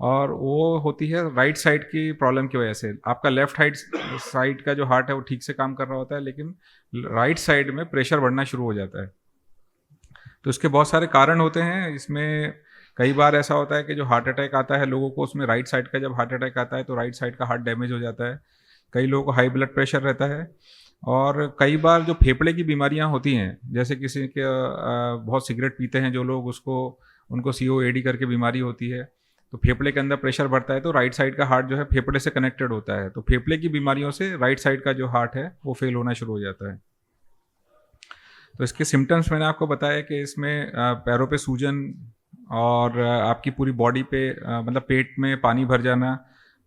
और वो होती है राइट साइड की प्रॉब्लम की वजह से। आपका लेफ्ट साइड का जो हार्ट है वो ठीक से काम कर रहा होता है, लेकिन राइट साइड में प्रेशर बढ़ना शुरू हो जाता है। तो इसके बहुत सारे कारण होते हैं। इसमें कई बार ऐसा होता है कि जो हार्ट अटैक आता है लोगों को, उसमें राइट साइड का जब हार्ट अटैक आता है तो राइट साइड का हार्ट डैमेज हो जाता है। कई लोगों को हाई ब्लड प्रेशर रहता है, और कई बार जो फेफड़े की बीमारियां होती हैं, जैसे किसी के बहुत सिगरेट पीते हैं जो लोग, उनको COPD करके बीमारी होती है, तो फेफड़े के अंदर प्रेशर बढ़ता है, तो राइट साइड का हार्ट जो है फेफड़े से कनेक्टेड होता है, तो फेफड़े की बीमारियों से राइट साइड का जो हार्ट है वो फेल होना शुरू हो जाता है। तो इसके सिम्टम्स मैंने आपको बताया कि इसमें पैरों पे सूजन और आपकी पूरी बॉडी पे मतलब पेट में पानी भर जाना,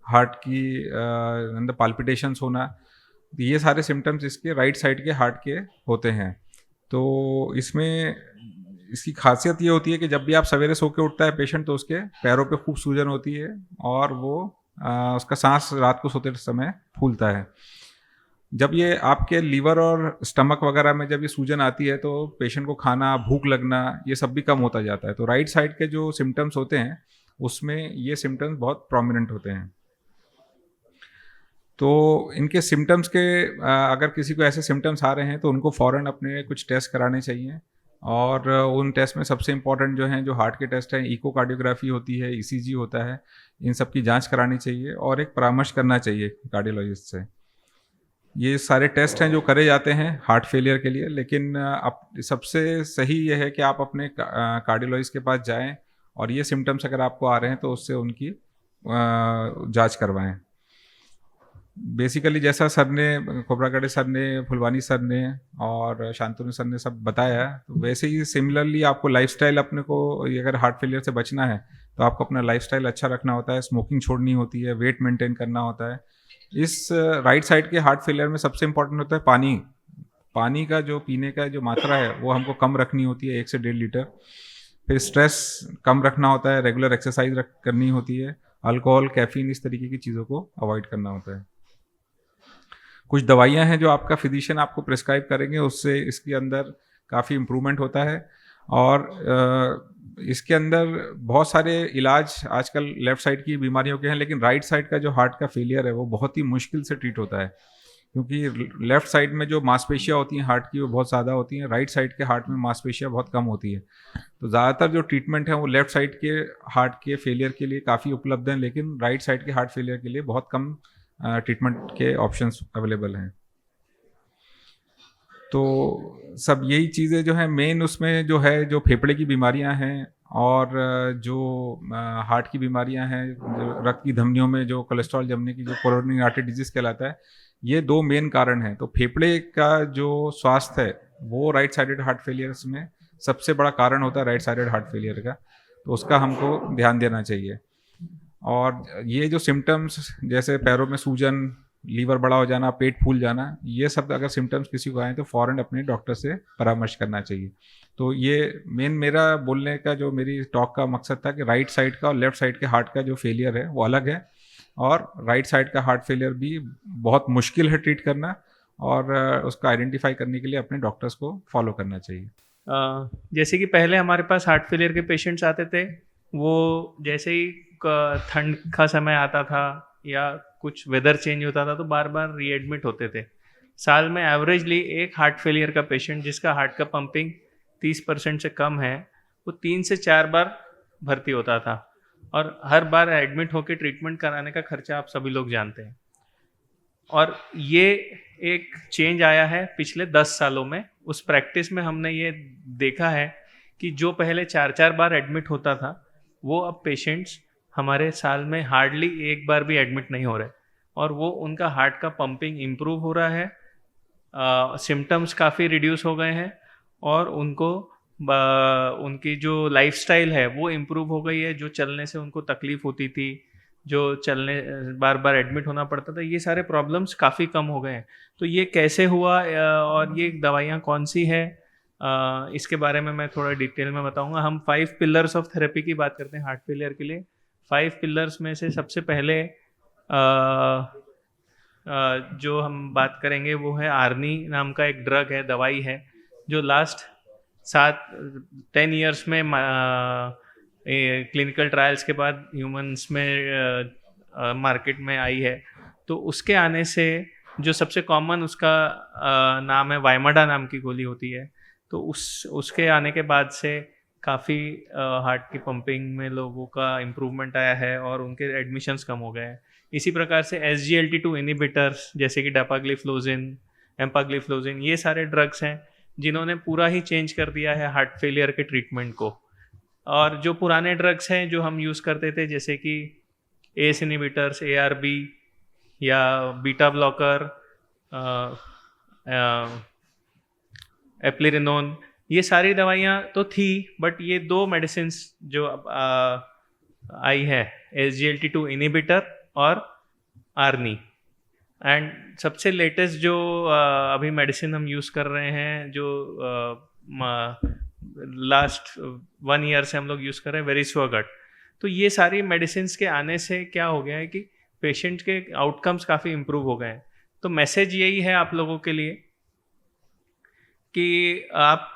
हार्ट की अंदर पाल्पिटेशंस होना, ये सारे सिम्टम्स इसके राइट साइड के हार्ट के होते हैं। तो इसमें इसकी खासियत ये होती है कि जब भी आप सवेरे सो के उठता है पेशेंट तो उसके पैरों पे खूब सूजन होती है, और वो उसका सांस रात को सोते समय फूलता है। जब ये आपके लीवर और स्टमक वगैरह में जब ये सूजन आती है तो पेशेंट को खाना, भूख लगना, ये सब भी कम होता जाता है। तो राइट साइड के जो सिम्टम्स होते हैं उसमें ये सिम्टम्स बहुत प्रोमिनेंट होते हैं। तो इनके सिम्टम्स के अगर किसी को ऐसे सिम्टम्स आ रहे हैं तो उनको फ़ौरन अपने कुछ टेस्ट कराने चाहिए, और उन टेस्ट में सबसे इम्पॉर्टेंट जो हैं, जो हार्ट के टेस्ट हैं, इकोकार्डियोग्राफी होती है, ECG होता है, इन सब की जांच करानी चाहिए और एक परामर्श करना चाहिए कार्डियोलॉजिस्ट से। ये सारे टेस्ट हैं जो करे जाते हैं हार्ट फेलियर के लिए, लेकिन अब सबसे सही ये है कि आप अपने कार्डियोलॉजिस्ट के पास जाएं और ये सिम्टम्स अगर आपको आ रहे हैं तो उससे उनकी जांच करवाएं। बेसिकली जैसा सर ने, खोबरागढ़े सर ने, फुलवानी सर ने और शांतनु सर ने सब बताया, तो वैसे ही सिमिलरली आपको लाइफस्टाइल, अपने को अगर हार्ट फेलियर से बचना है तो आपको अपना लाइफस्टाइल अच्छा रखना होता है, स्मोकिंग छोड़नी होती है, वेट मेंटेन करना होता है। इस राइट साइड के हार्ट फेलियर में सबसे इम्पोर्टेंट होता है पानी का जो पीने का जो मात्रा है वो हमको कम रखनी होती है, 1 से 1.5 लीटर। फिर स्ट्रेस कम रखना होता है, रेगुलर एक्सरसाइज करनी होती है, अल्कोहल, कैफीन, इस तरीके की चीज़ों को अवॉइड करना होता है। कुछ दवाइयां हैं जो आपका फिजिशियन आपको प्रिस्क्राइब करेंगे, उससे इसके अंदर काफ़ी इम्प्रूवमेंट होता है। और इसके अंदर बहुत सारे इलाज आजकल लेफ़्ट साइड की बीमारियों के हैं, लेकिन राइट साइड का जो हार्ट का फेलियर है वो बहुत ही मुश्किल से ट्रीट होता है, क्योंकि लेफ़्ट साइड में जो मांसपेशियाँ होती हैं हार्ट की वो बहुत ज़्यादा होती हैं, राइट साइड के हार्ट में मांसपेशियाँ बहुत कम होती है। तो ज़्यादातर जो ट्रीटमेंट है वो लेफ़्ट साइड के हार्ट के फेलियर के लिए काफ़ी उपलब्ध हैं, लेकिन राइट साइड के हार्ट फेलियर के लिए बहुत कम ट्रीटमेंट के ऑप्शंस अवेलेबल हैं। तो सब यही चीज़ें जो हैं मेन, उसमें जो है जो फेफड़े की बीमारियां हैं और जो हार्ट की बीमारियां हैं, जो रक्त की धमनियों में जो कोलेस्ट्रॉल जमने की जो कोरोनरी आर्टरी डिजीज कहलाता है, ये 2 मेन कारण हैं। तो फेफड़े का जो स्वास्थ्य है वो राइट साइडेड हार्ट फेलियर्स में सबसे बड़ा कारण होता है, राइट साइडेड हार्ट फेलियर का। तो उसका हमको ध्यान देना चाहिए। और ये जो सिम्टम्स जैसे पैरों में सूजन, लीवर बड़ा हो जाना, पेट फूल जाना, ये सब अगर सिम्टम्स किसी को आए तो फ़ौरन अपने डॉक्टर से परामर्श करना चाहिए। तो ये मेरा बोलने का जो मेरी टॉक का मकसद था कि राइट साइड का और लेफ्ट साइड के हार्ट का जो फेलियर है वो अलग है, और राइट साइड का हार्ट फेलियर भी बहुत मुश्किल है ट्रीट करना, और उसका आइडेंटिफाई करने के लिए अपने डॉक्टर्स को फॉलो करना चाहिए। जैसे कि पहले हमारे पास हार्ट फेलियर के पेशेंट्स आते थे, वो जैसे ही ठंड का समय आता था या कुछ वेदर चेंज होता था तो बार बार रीएडमिट होते थे। साल में एवरेजली एक हार्ट फेलियर का पेशेंट जिसका हार्ट का पंपिंग 30% से कम है, वो 3 से 4 बार भर्ती होता था, और हर बार एडमिट होकर ट्रीटमेंट कराने का खर्चा आप सभी लोग जानते हैं। और ये एक चेंज आया है पिछले 10 सालों में। उस प्रैक्टिस में हमने ये देखा है कि जो पहले 4-4 बार एडमिट होता था, वो अब पेशेंट्स हमारे साल में हार्डली एक बार भी एडमिट नहीं हो रहे, और वो उनका हार्ट का पंपिंग इम्प्रूव हो रहा है, सिम्टम्स काफ़ी रिड्यूस हो गए हैं, और उनको उनकी जो लाइफस्टाइल है वो इम्प्रूव हो गई है। जो चलने से उनको तकलीफ होती थी, जो चलने बार बार एडमिट होना पड़ता था, ये सारे प्रॉब्लम्स काफ़ी कम हो गए हैं। तो ये कैसे हुआ और ये दवाइयाँ कौन सी है, इसके बारे में मैं थोड़ा डिटेल में बताऊंगा। हम 5 पिलर्स ऑफ थेरेपी की बात करते हैं हार्ट फेलियर के लिए। 5 पिलर्स में से सबसे पहले जो हम बात करेंगे वो है आर्नी नाम का एक ड्रग है, दवाई है, जो लास्ट 10 ईयर्स में क्लिनिकल ट्रायल्स के बाद ह्यूमंस में मार्केट में आई है। तो उसके आने से जो सबसे कॉमन उसका नाम है, वाइमाडा नाम की गोली होती है। तो उसके आने के बाद से काफ़ी हार्ट की पंपिंग में लोगों का इम्प्रूवमेंट आया है और उनके एडमिशन्स कम हो गए हैं। इसी प्रकार से SGLT2 इनिबिटर्स जैसे कि डापाग्लिफ्लोजिन, एम्पाग्लिफ्लोजिन, ये सारे ड्रग्स हैं जिन्होंने पूरा ही चेंज कर दिया है हार्ट फेलियर के ट्रीटमेंट को। और जो पुराने ड्रग्स हैं जो हम यूज़ करते थे, जैसे कि ACE इनिबिटर्स, ARB या बीटा ब्लॉकर, एप्लिरिनोन, ये सारी दवाइयाँ तो थी, बट ये 2 मेडिसिन जो आई है, SGLT2 इनिबिटर और आर्नी। एंड सबसे लेटेस्ट जो अभी मेडिसिन हम यूज़ कर रहे हैं, जो लास्ट 1 ईयर से हम लोग यूज़ कर रहे हैं, वेरिसुआगट। तो ये सारी मेडिसिन के आने से क्या हो गया है कि पेशेंट के आउटकम्स काफ़ी इम्प्रूव हो गए हैं। तो मैसेज यही है आप लोगों के लिए कि आप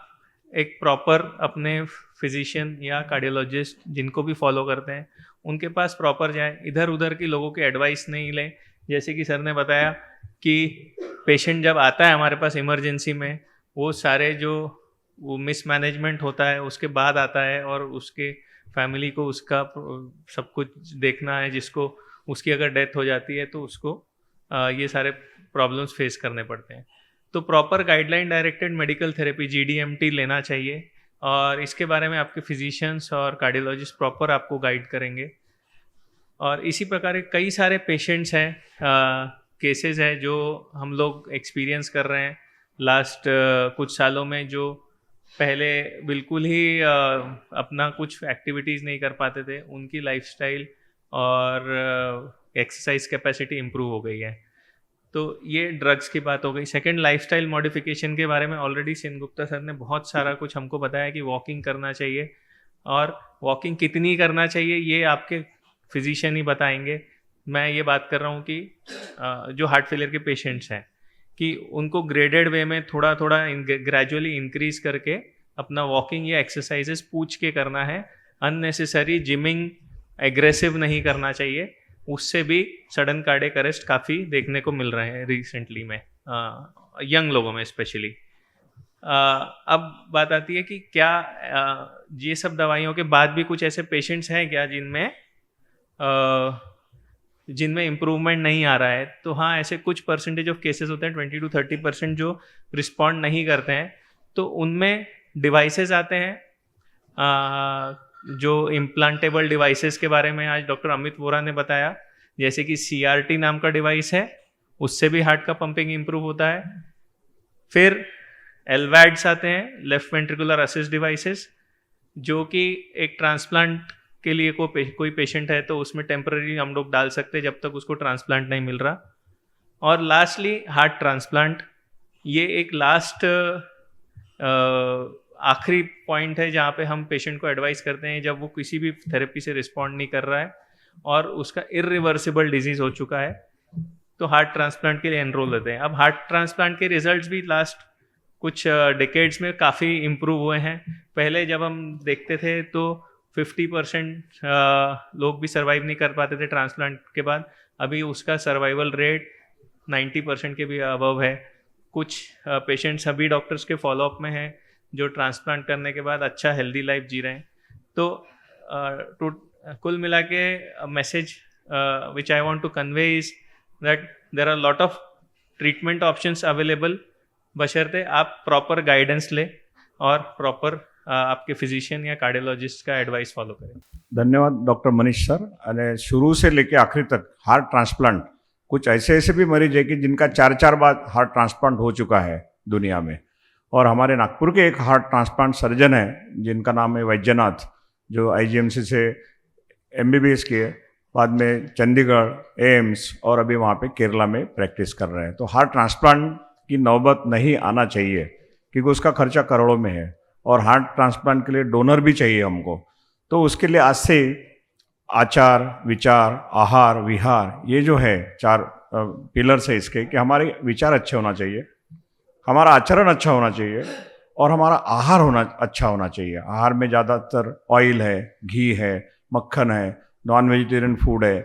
एक प्रॉपर अपने फिजिशियन या कार्डियोलॉजिस्ट जिनको भी फॉलो करते हैं उनके पास प्रॉपर जाएं, इधर उधर की लोगों की एडवाइस नहीं लें। जैसे कि सर ने बताया कि पेशेंट जब आता है हमारे पास इमरजेंसी में, वो सारे जो वो मिसमैनेजमेंट होता है उसके बाद आता है, और उसके फैमिली को उसका सब कुछ देखना है, जिसको उसकी अगर डेथ हो जाती है तो उसको ये सारे प्रॉब्लम्स फेस करने पड़ते हैं। तो proper guideline directed medical therapy GDMT लेना चाहिए, और इसके बारे में आपके फिजिशियंस और कार्डियोलॉजिस्ट प्रॉपर आपको गाइड करेंगे। और इसी प्रकार के कई सारे पेशेंट्स हैं, केसेस हैं जो हम लोग एक्सपीरियंस कर रहे हैं लास्ट कुछ सालों में, जो पहले बिल्कुल ही अपना कुछ एक्टिविटीज़ नहीं कर पाते थे, उनकी लाइफस्टाइल और एक्सरसाइज कैपेसिटी इम्प्रूव हो गई है। तो ये ड्रग्स की बात हो गई। सेकंड, लाइफस्टाइल मॉडिफिकेशन के बारे में ऑलरेडी सेनगुप्ता सर ने बहुत सारा कुछ हमको बताया कि वॉकिंग करना चाहिए, और वॉकिंग कितनी करना चाहिए ये आपके फिजिशियन ही बताएंगे। मैं ये बात कर रहा हूँ कि जो हार्ट फेलियर के पेशेंट्स हैं कि उनको ग्रेडेड वे में थोड़ा थोड़ा ग्रेजुअली इंक्रीज करके अपना वॉकिंग या एक्सरसाइजेस पूछ के करना है। अननेसेसरी जिमिंग, एग्रेसिव नहीं करना चाहिए, उससे भी सडन कार्डियक अरेस्ट काफ़ी देखने को मिल रहे हैं रिसेंटली में, यंग लोगों में स्पेशली। अब बात आती है कि क्या ये सब दवाइयों के बाद भी कुछ ऐसे पेशेंट्स हैं क्या जिनमें इम्प्रूवमेंट नहीं आ रहा है? तो हाँ, ऐसे कुछ परसेंटेज ऑफ केसेस होते हैं, 20 to 30% जो रिस्पॉन्ड नहीं करते हैं। तो उनमें डिवाइसेस आते हैं, जो इम्प्लांटेबल डिवाइसेस के बारे में आज डॉक्टर अमित वोरा ने बताया, जैसे कि CRT नाम का डिवाइस है, उससे भी हार्ट का पंपिंग इम्प्रूव होता है। फिर LVADs आते हैं, लेफ्ट वेंट्रिकुलर असिस्ट डिवाइसेस, जो कि एक ट्रांसप्लांट के लिए कोई पेशेंट है तो उसमें टेम्पररी हम लोग डाल सकते हैं जब तक उसको ट्रांसप्लांट नहीं मिल रहा। और लास्टली हार्ट ट्रांसप्लांट, ये एक लास्ट आखिरी पॉइंट है जहाँ पे हम पेशेंट को एडवाइस करते हैं जब वो किसी भी थेरेपी से रिस्पॉन्ड नहीं कर रहा है और उसका इरिवर्सिबल डिजीज हो चुका है, तो हार्ट ट्रांसप्लांट के लिए एनरोल होते हैं। अब हार्ट ट्रांसप्लांट के रिजल्ट्स भी लास्ट कुछ डिकेड्स में काफ़ी इम्प्रूव हुए हैं। पहले जब हम देखते थे तो 50% लोग भी सर्वाइव नहीं कर पाते थे ट्रांसप्लांट के बाद, अभी उसका सर्वाइवल रेट 90% के भी अबव है। कुछ पेशेंट्स अभी डॉक्टर्स के फॉलोअप में हैं जो ट्रांसप्लांट करने के बाद अच्छा हेल्दी लाइफ जी रहे हैं। तो कुल मिला के message which I want to convey is that there are lot of treatment options available, बशर्ते आप प्रॉपर गाइडेंस लें और प्रॉपर आपके फिजिशियन या कार्डियोलॉजिस्ट का एडवाइस फॉलो करें। धन्यवाद डॉक्टर मनीष सर। અને शुरू से लेके आखिरी तक हार्ट ट्रांसप्लांट, कुछ ऐसे भी मरीज है कि जिनका 4 बार हार्ट ट्रांसप्लांट हो चुका है दुनिया में। और हमारे नागपुर के एक हार्ट ट्रांसप्लांट सर्जन है जिनका नाम है वैद्यनाथ, जो IGMC से MBBS किए, बाद में चंडीगढ़ एम्स और अभी वहाँ पे केरला में प्रैक्टिस कर रहे हैं। तो हार्ट ट्रांसप्लांट की नौबत नहीं आना चाहिए क्योंकि उसका खर्चा करोड़ों में है और हार्ट ट्रांसप्लांट के लिए डोनर भी चाहिए हमको। तो उसके लिए आज से आचार, विचार, आहार, विहार, ये जो है 4 पिलर्स है इसके, कि हमारे विचार अच्छे होना चाहिए, हमारा आचरण अच्छा होना चाहिए और हमारा आहार अच्छा होना चाहिए। आहार में ज़्यादातर ऑयल है, घी है, मक्खन है, नॉन वेजिटेरियन फूड है।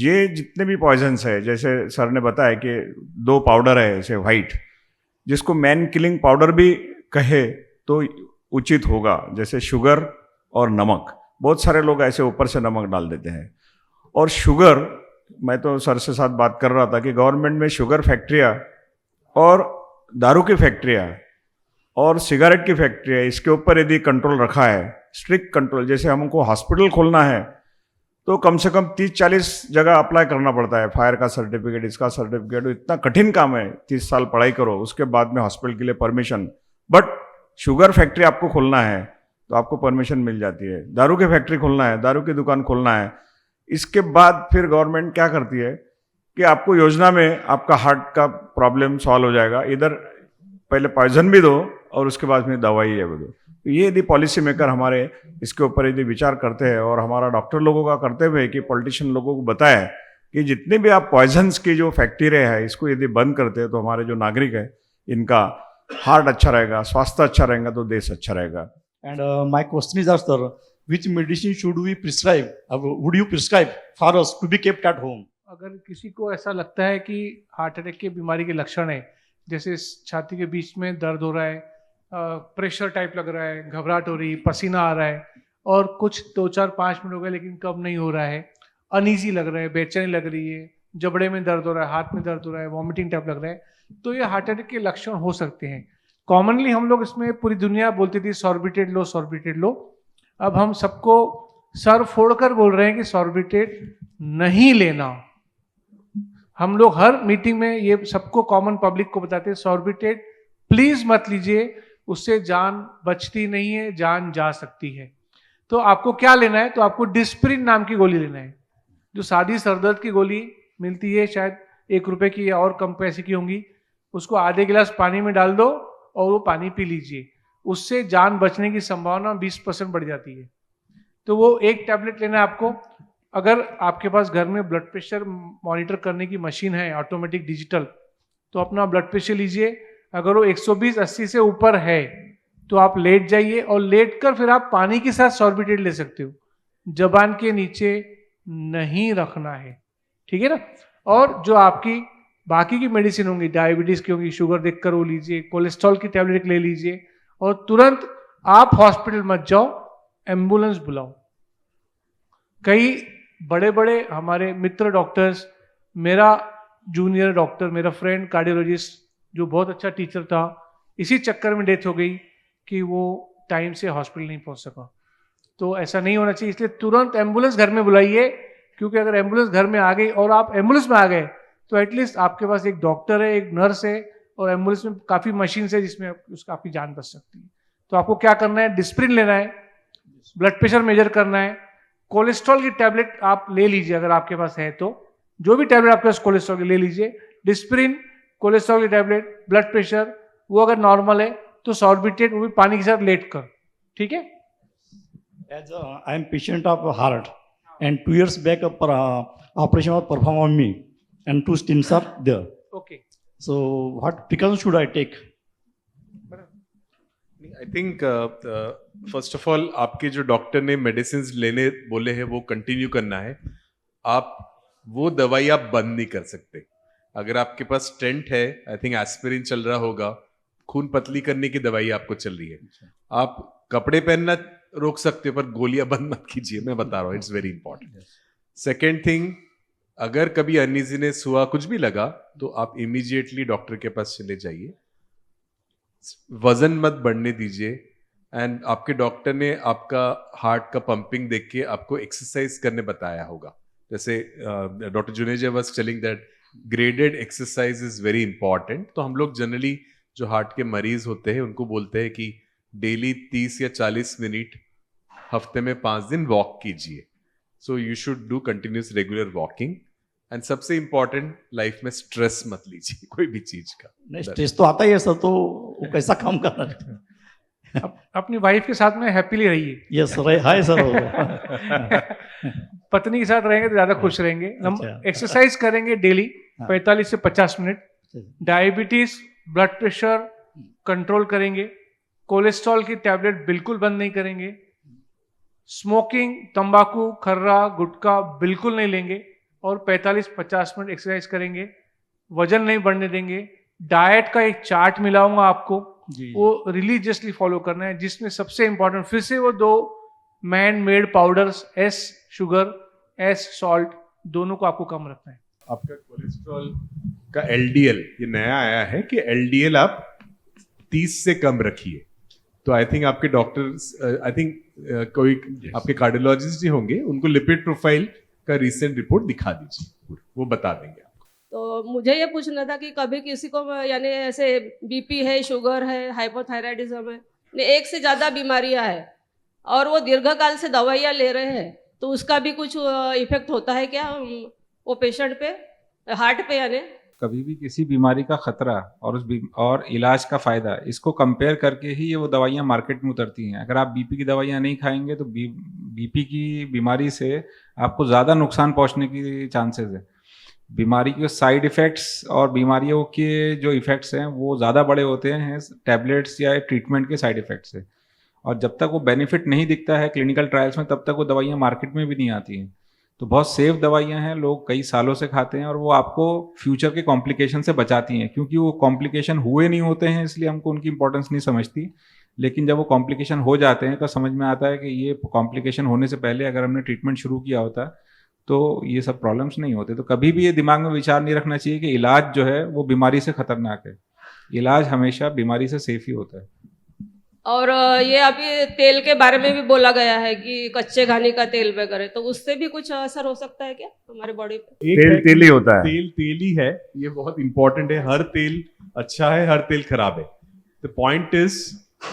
ये जितने भी पॉइजन्स है, जैसे सर ने बताया कि 2 पाउडर है ऐसे वाइट, जिसको मैन किलिंग पाउडर भी कहे तो उचित होगा, जैसे शुगर और नमक। बहुत सारे लोग ऐसे ऊपर से नमक डाल देते हैं। और शुगर, मैं तो सर से साथ बात कर रहा था कि गवर्नमेंट में शुगर फैक्ट्रियाँ और दारू की फैक्ट्रियाँ और सिगरेट की फैक्ट्रियाँ, इसके ऊपर यदि कंट्रोल रखा है, स्ट्रिक्ट कंट्रोल, जैसे हमको हॉस्पिटल खोलना है तो कम से कम 30-40 जगह अप्लाई करना पड़ता है, फायर का सर्टिफिकेट, इसका सर्टिफिकेट, इतना कठिन काम है। 30 साल पढ़ाई करो, उसके बाद में हॉस्पिटल के लिए परमिशन। बट शुगर फैक्ट्री आपको खोलना है तो आपको परमिशन मिल जाती है। दारू की फैक्ट्री खोलना है, दारू की दुकान खोलना है, इसके बाद फिर गवर्नमेंट क्या करती है कि आपको योजना में आपका हार्ट का प्रॉब्लम सॉल्व हो जाएगा, इधर पहले पॉइजन भी दो और उसके बाद में दवाई है वो दो। तो ये यदि पॉलिसी मेकर हमारे इसके ऊपर यदि विचार करते हैं और हमारा डॉक्टर लोगों का करते हुए कि पॉलिटिशियन लोगों को बताए कि जितने भी आप पॉइजन्स की जो फैक्ट्री है इसको यदि बंद करते हैं तो हमारे जो नागरिक है इनका हार्ट अच्छा रहेगा, स्वास्थ्य अच्छा रहेगा, तो देश अच्छा रहेगा। And my question is, sir, which medicine should we prescribe? Would you prescribe for us to be kept at home? अगर किसी को ऐसा लगता है कि हार्ट अटैक की बीमारी के लक्षण है, जैसे छाती के बीच में दर्द हो रहा है, प्रेशर टाइप लग रहा है, घबराहट हो रही, पसीना आ रहा है और कुछ 2-4-5 मिनट हो गए लेकिन कम नहीं हो रहा है, अनईजी लग रहा है, बेचैनी लग रही है, जबड़े में दर्द हो रहा है, हाथ में दर्द हो रहा है, वॉमिटिंग टाइप लग रहा है, तो ये हार्ट अटैक के लक्षण हो सकते हैं। कॉमनली हम लोग इसमें पूरी दुनिया बोलती थी सॉर्बिटेट लो, सॉर्बिटेट लो। अब हम सबको सर फोड़कर बोल रहे हैं कि सॉर्बिटेट नहीं लेना। हम लोग हर मीटिंग में ये सबको, कॉमन पब्लिक को बताते हैं सॉर्बिटेट प्लीज मत लीजिए, उससे जान बचती नहीं है, जान जा सकती है। तो आपको क्या लेना है? तो आपको डिस्प्रिन नाम की गोली लेना है, जो सादी सरदर्द की गोली मिलती है, शायद 1 रुपए की या और कम पैसे की होंगी। उसको आधे गिलास पानी में डाल दो और वो पानी पी लीजिए, उससे जान बचने की संभावना 20% बढ़ जाती है। तो वो 1 टैबलेट लेना है आपको। अगर आपके पास घर में ब्लड प्रेशर मॉनिटर करने की मशीन है ऑटोमेटिक डिजिटल, तो अपना ब्लड प्रेशर लीजिए। अगर वो 120-80 से ऊपर है तो आप लेट जाइए और लेट कर फिर आप पानी के साथ सॉर्बिटेट ले सकते हो, जबान के नीचे नहीं रखना है, ठीक है ना। और जो आपकी बाकी की मेडिसिन होंगी, डायबिटीज की होंगी, शुगर देखकर वो लीजिए, कोलेस्ट्रॉल की टैबलेट ले लीजिए और तुरंत आप हॉस्पिटल मत जाओ, एम्बुलेंस बुलाओ। कई बड़े बड़े हमारे मित्र डॉक्टर्स, मेरा जूनियर डॉक्टर, मेरा फ्रेंड कार्डियोलॉजिस्ट जो बहुत अच्छा टीचर था, इसी चक्कर में डेथ हो गई कि वो टाइम से हॉस्पिटल नहीं पहुंच सका। तो ऐसा नहीं होना चाहिए, इसलिए तुरंत एम्बुलेंस घर में बुलाइए, क्योंकि अगर एम्बुलेंस घर में आ गई और आप एम्बुलेंस में आ गए तो एटलीस्ट आपके पास एक डॉक्टर है, एक नर्स है, और एम्बुलेंस में काफ़ी मशीन है जिसमें उसका आपकी जान बच सकती है। तो आपको क्या करना है, डिस्प्रिन लेना है, ब्लड प्रेशर मेजर करना है, कोलेस्ट्रॉल की टैबलेट आप ले लीजिए अगर आपके पास है तो, जो भी टैबलेट आपके पास कोलेस्ट्रॉल की ले लीजिए, डिस्प्रिन, कोलेस्ट्रॉल की टैबलेट, ब्लड प्रेशर, वो अगर नॉर्मल है तो सॉर्बिटेट, वो भी पानी के साथ लेट कर, ठीक है। As I am patient of heart, and 2 years back, operation was performed on me, and 2 stents are there. Okay, So, what precautions should I take? I think first of all आपके जो doctor ने medicine लेने बोले हैं वो continue करना है। आप वो दवाई आप बंद नहीं कर सकते। अगर आपके पास स्टेंट है, आई थिंक एस्पिरिन चल रहा होगा, खून पतली करने की दवाई आपको चल रही है, आप कपड़े पहनना रोक सकते हो पर गोलियां बंद मत कीजिए, मैं बता रहा हूँ, it's very important. Second thing, अगर कभी अनइजीनेस हुआ, कुछ भी लगा, तो आप इमीडिएटली डॉक्टर के पास चले जाइए, वजन मत बढ़ने दीजिए। एंड आपके डॉक्टर ने आपका हार्ट का पंपिंग देख के आपको एक्सरसाइज करने बताया होगा, जैसे doctor Juneja was telling that graded exercise is very important. तो हम लोग जनरली जो हार्ट के मरीज होते हैं उनको बोलते हैं कि डेली 30 या 40 मिनट हफ्ते में 5 दिन वॉक कीजिए। So you should do continuous regular walking. And सबसे इंपॉर्टेंट, लाइफ में स्ट्रेस मत लीजिए कोई भी चीज का। नहीं, स्ट्रेस तो आता ही है सर, तो वो कैसा काम करना है? अपनी वाइफ के साथ में हैप्पीली रहिए। Yes sir, hi sir. पत्नी के साथ रहेंगे तो ज्यादा खुश रहेंगे। अच्छा। एक्सरसाइज करेंगे डेली हाँ। 45 से 50 minute. Diabetes, blood pressure control करेंगे। कोलेस्ट्रॉल की टैबलेट बिल्कुल बंद नहीं करेंगे। स्मोकिंग, तंबाकू, खर्रा, गुटखा बिल्कुल नहीं लेंगे। और 45-50 मिनट एक्सरसाइज करेंगे। वजन नहीं बढ़ने देंगे। डाइट का एक चार्ट मिलाऊंगा आपको, वो रिलीजियसली फॉलो करना है, जिसमें सबसे इंपॉर्टेंट फिर से वो 2 man made powders, S sugar, S salt, दोनों को आपको कम रखना है। आपका कोलेस्ट्रॉल का एलडीएल, ये नया आया है कि एलडीएल आप 30 से कम रखिए। तो आई थिंक आपके डॉक्टर, आई थिंक कोई आपके कार्डियोलॉजिस्ट ही होंगे, उनको लिपिड प्रोफाइल का रीसेंट रिपोर्ट दिखा दीजिए, वो बता देंगे आपको। तो मुझे ये पूछना था कि कभी किसी को यानी ऐसे बीपी है, शुगर है, हाइपोथायराइडिज्म है, एक से ज़्यादा बीमारियां है और वो दीर्घकाल से दवाइयाँ ले रहे हैं, तो उसका भी कुछ इफेक्ट होता है क्या वो पेशेंट पे, हार्ट पे? यानी कभी भी किसी बीमारी का खतरा और इलाज का फायदा, इसको कंपेयर करके ही ये वो दवाइयाँ मार्केट में उतरती हैं। अगर आप बीपी की दवाइयाँ नहीं खाएंगे तो बीपी की बीमारी से आपको ज़्यादा नुकसान पहुंचने की चांसेस है। बीमारी के साइड इफ़ेक्ट्स और बीमारियों के जो इफ़ेक्ट्स हैं वो ज़्यादा बड़े होते हैं टैबलेट्स या ट्रीटमेंट के साइड इफ़ेक्ट्स से। और जब तक वो बेनिफिट नहीं दिखता है क्लिनिकल ट्रायल्स में, तब तक वो दवाइयाँ मार्केट में भी नहीं आती हैं। तो बहुत सेफ दवाइयाँ हैं, लोग कई सालों से खाते हैं और वो आपको फ्यूचर के कॉम्प्लिकेशन से बचाती हैं, क्योंकि वो कॉम्प्लिकेशन हुए नहीं होते हैं इसलिए हमको उनकी इंपॉर्टेंस नहीं समझती। लेकिन जब वो कॉम्प्लिकेशन हो जाते हैं तो समझ में आता है कि ये कॉम्प्लिकेशन होने से पहले अगर हमने ट्रीटमेंट शुरू किया होता तो ये सब प्रॉब्लम्स नहीं होते। तो कभी भी ये दिमाग में विचार नहीं रखना चाहिए कि इलाज जो है वो बीमारी से खतरनाक है। इलाज हमेशा बीमारी से सेफ ही होता है। और ये अभी तेल के बारे में भी बोला गया है कि कच्चे घानी का तेल वगैरह, तो उससे भी कुछ असर हो सकता है क्या हमारे बॉडी पे? तेल ही होता है। तेल ही है, ये बहुत इंपॉर्टेंट है। हर तेल अच्छा है, हर तेल खराब है। द पॉइंट इज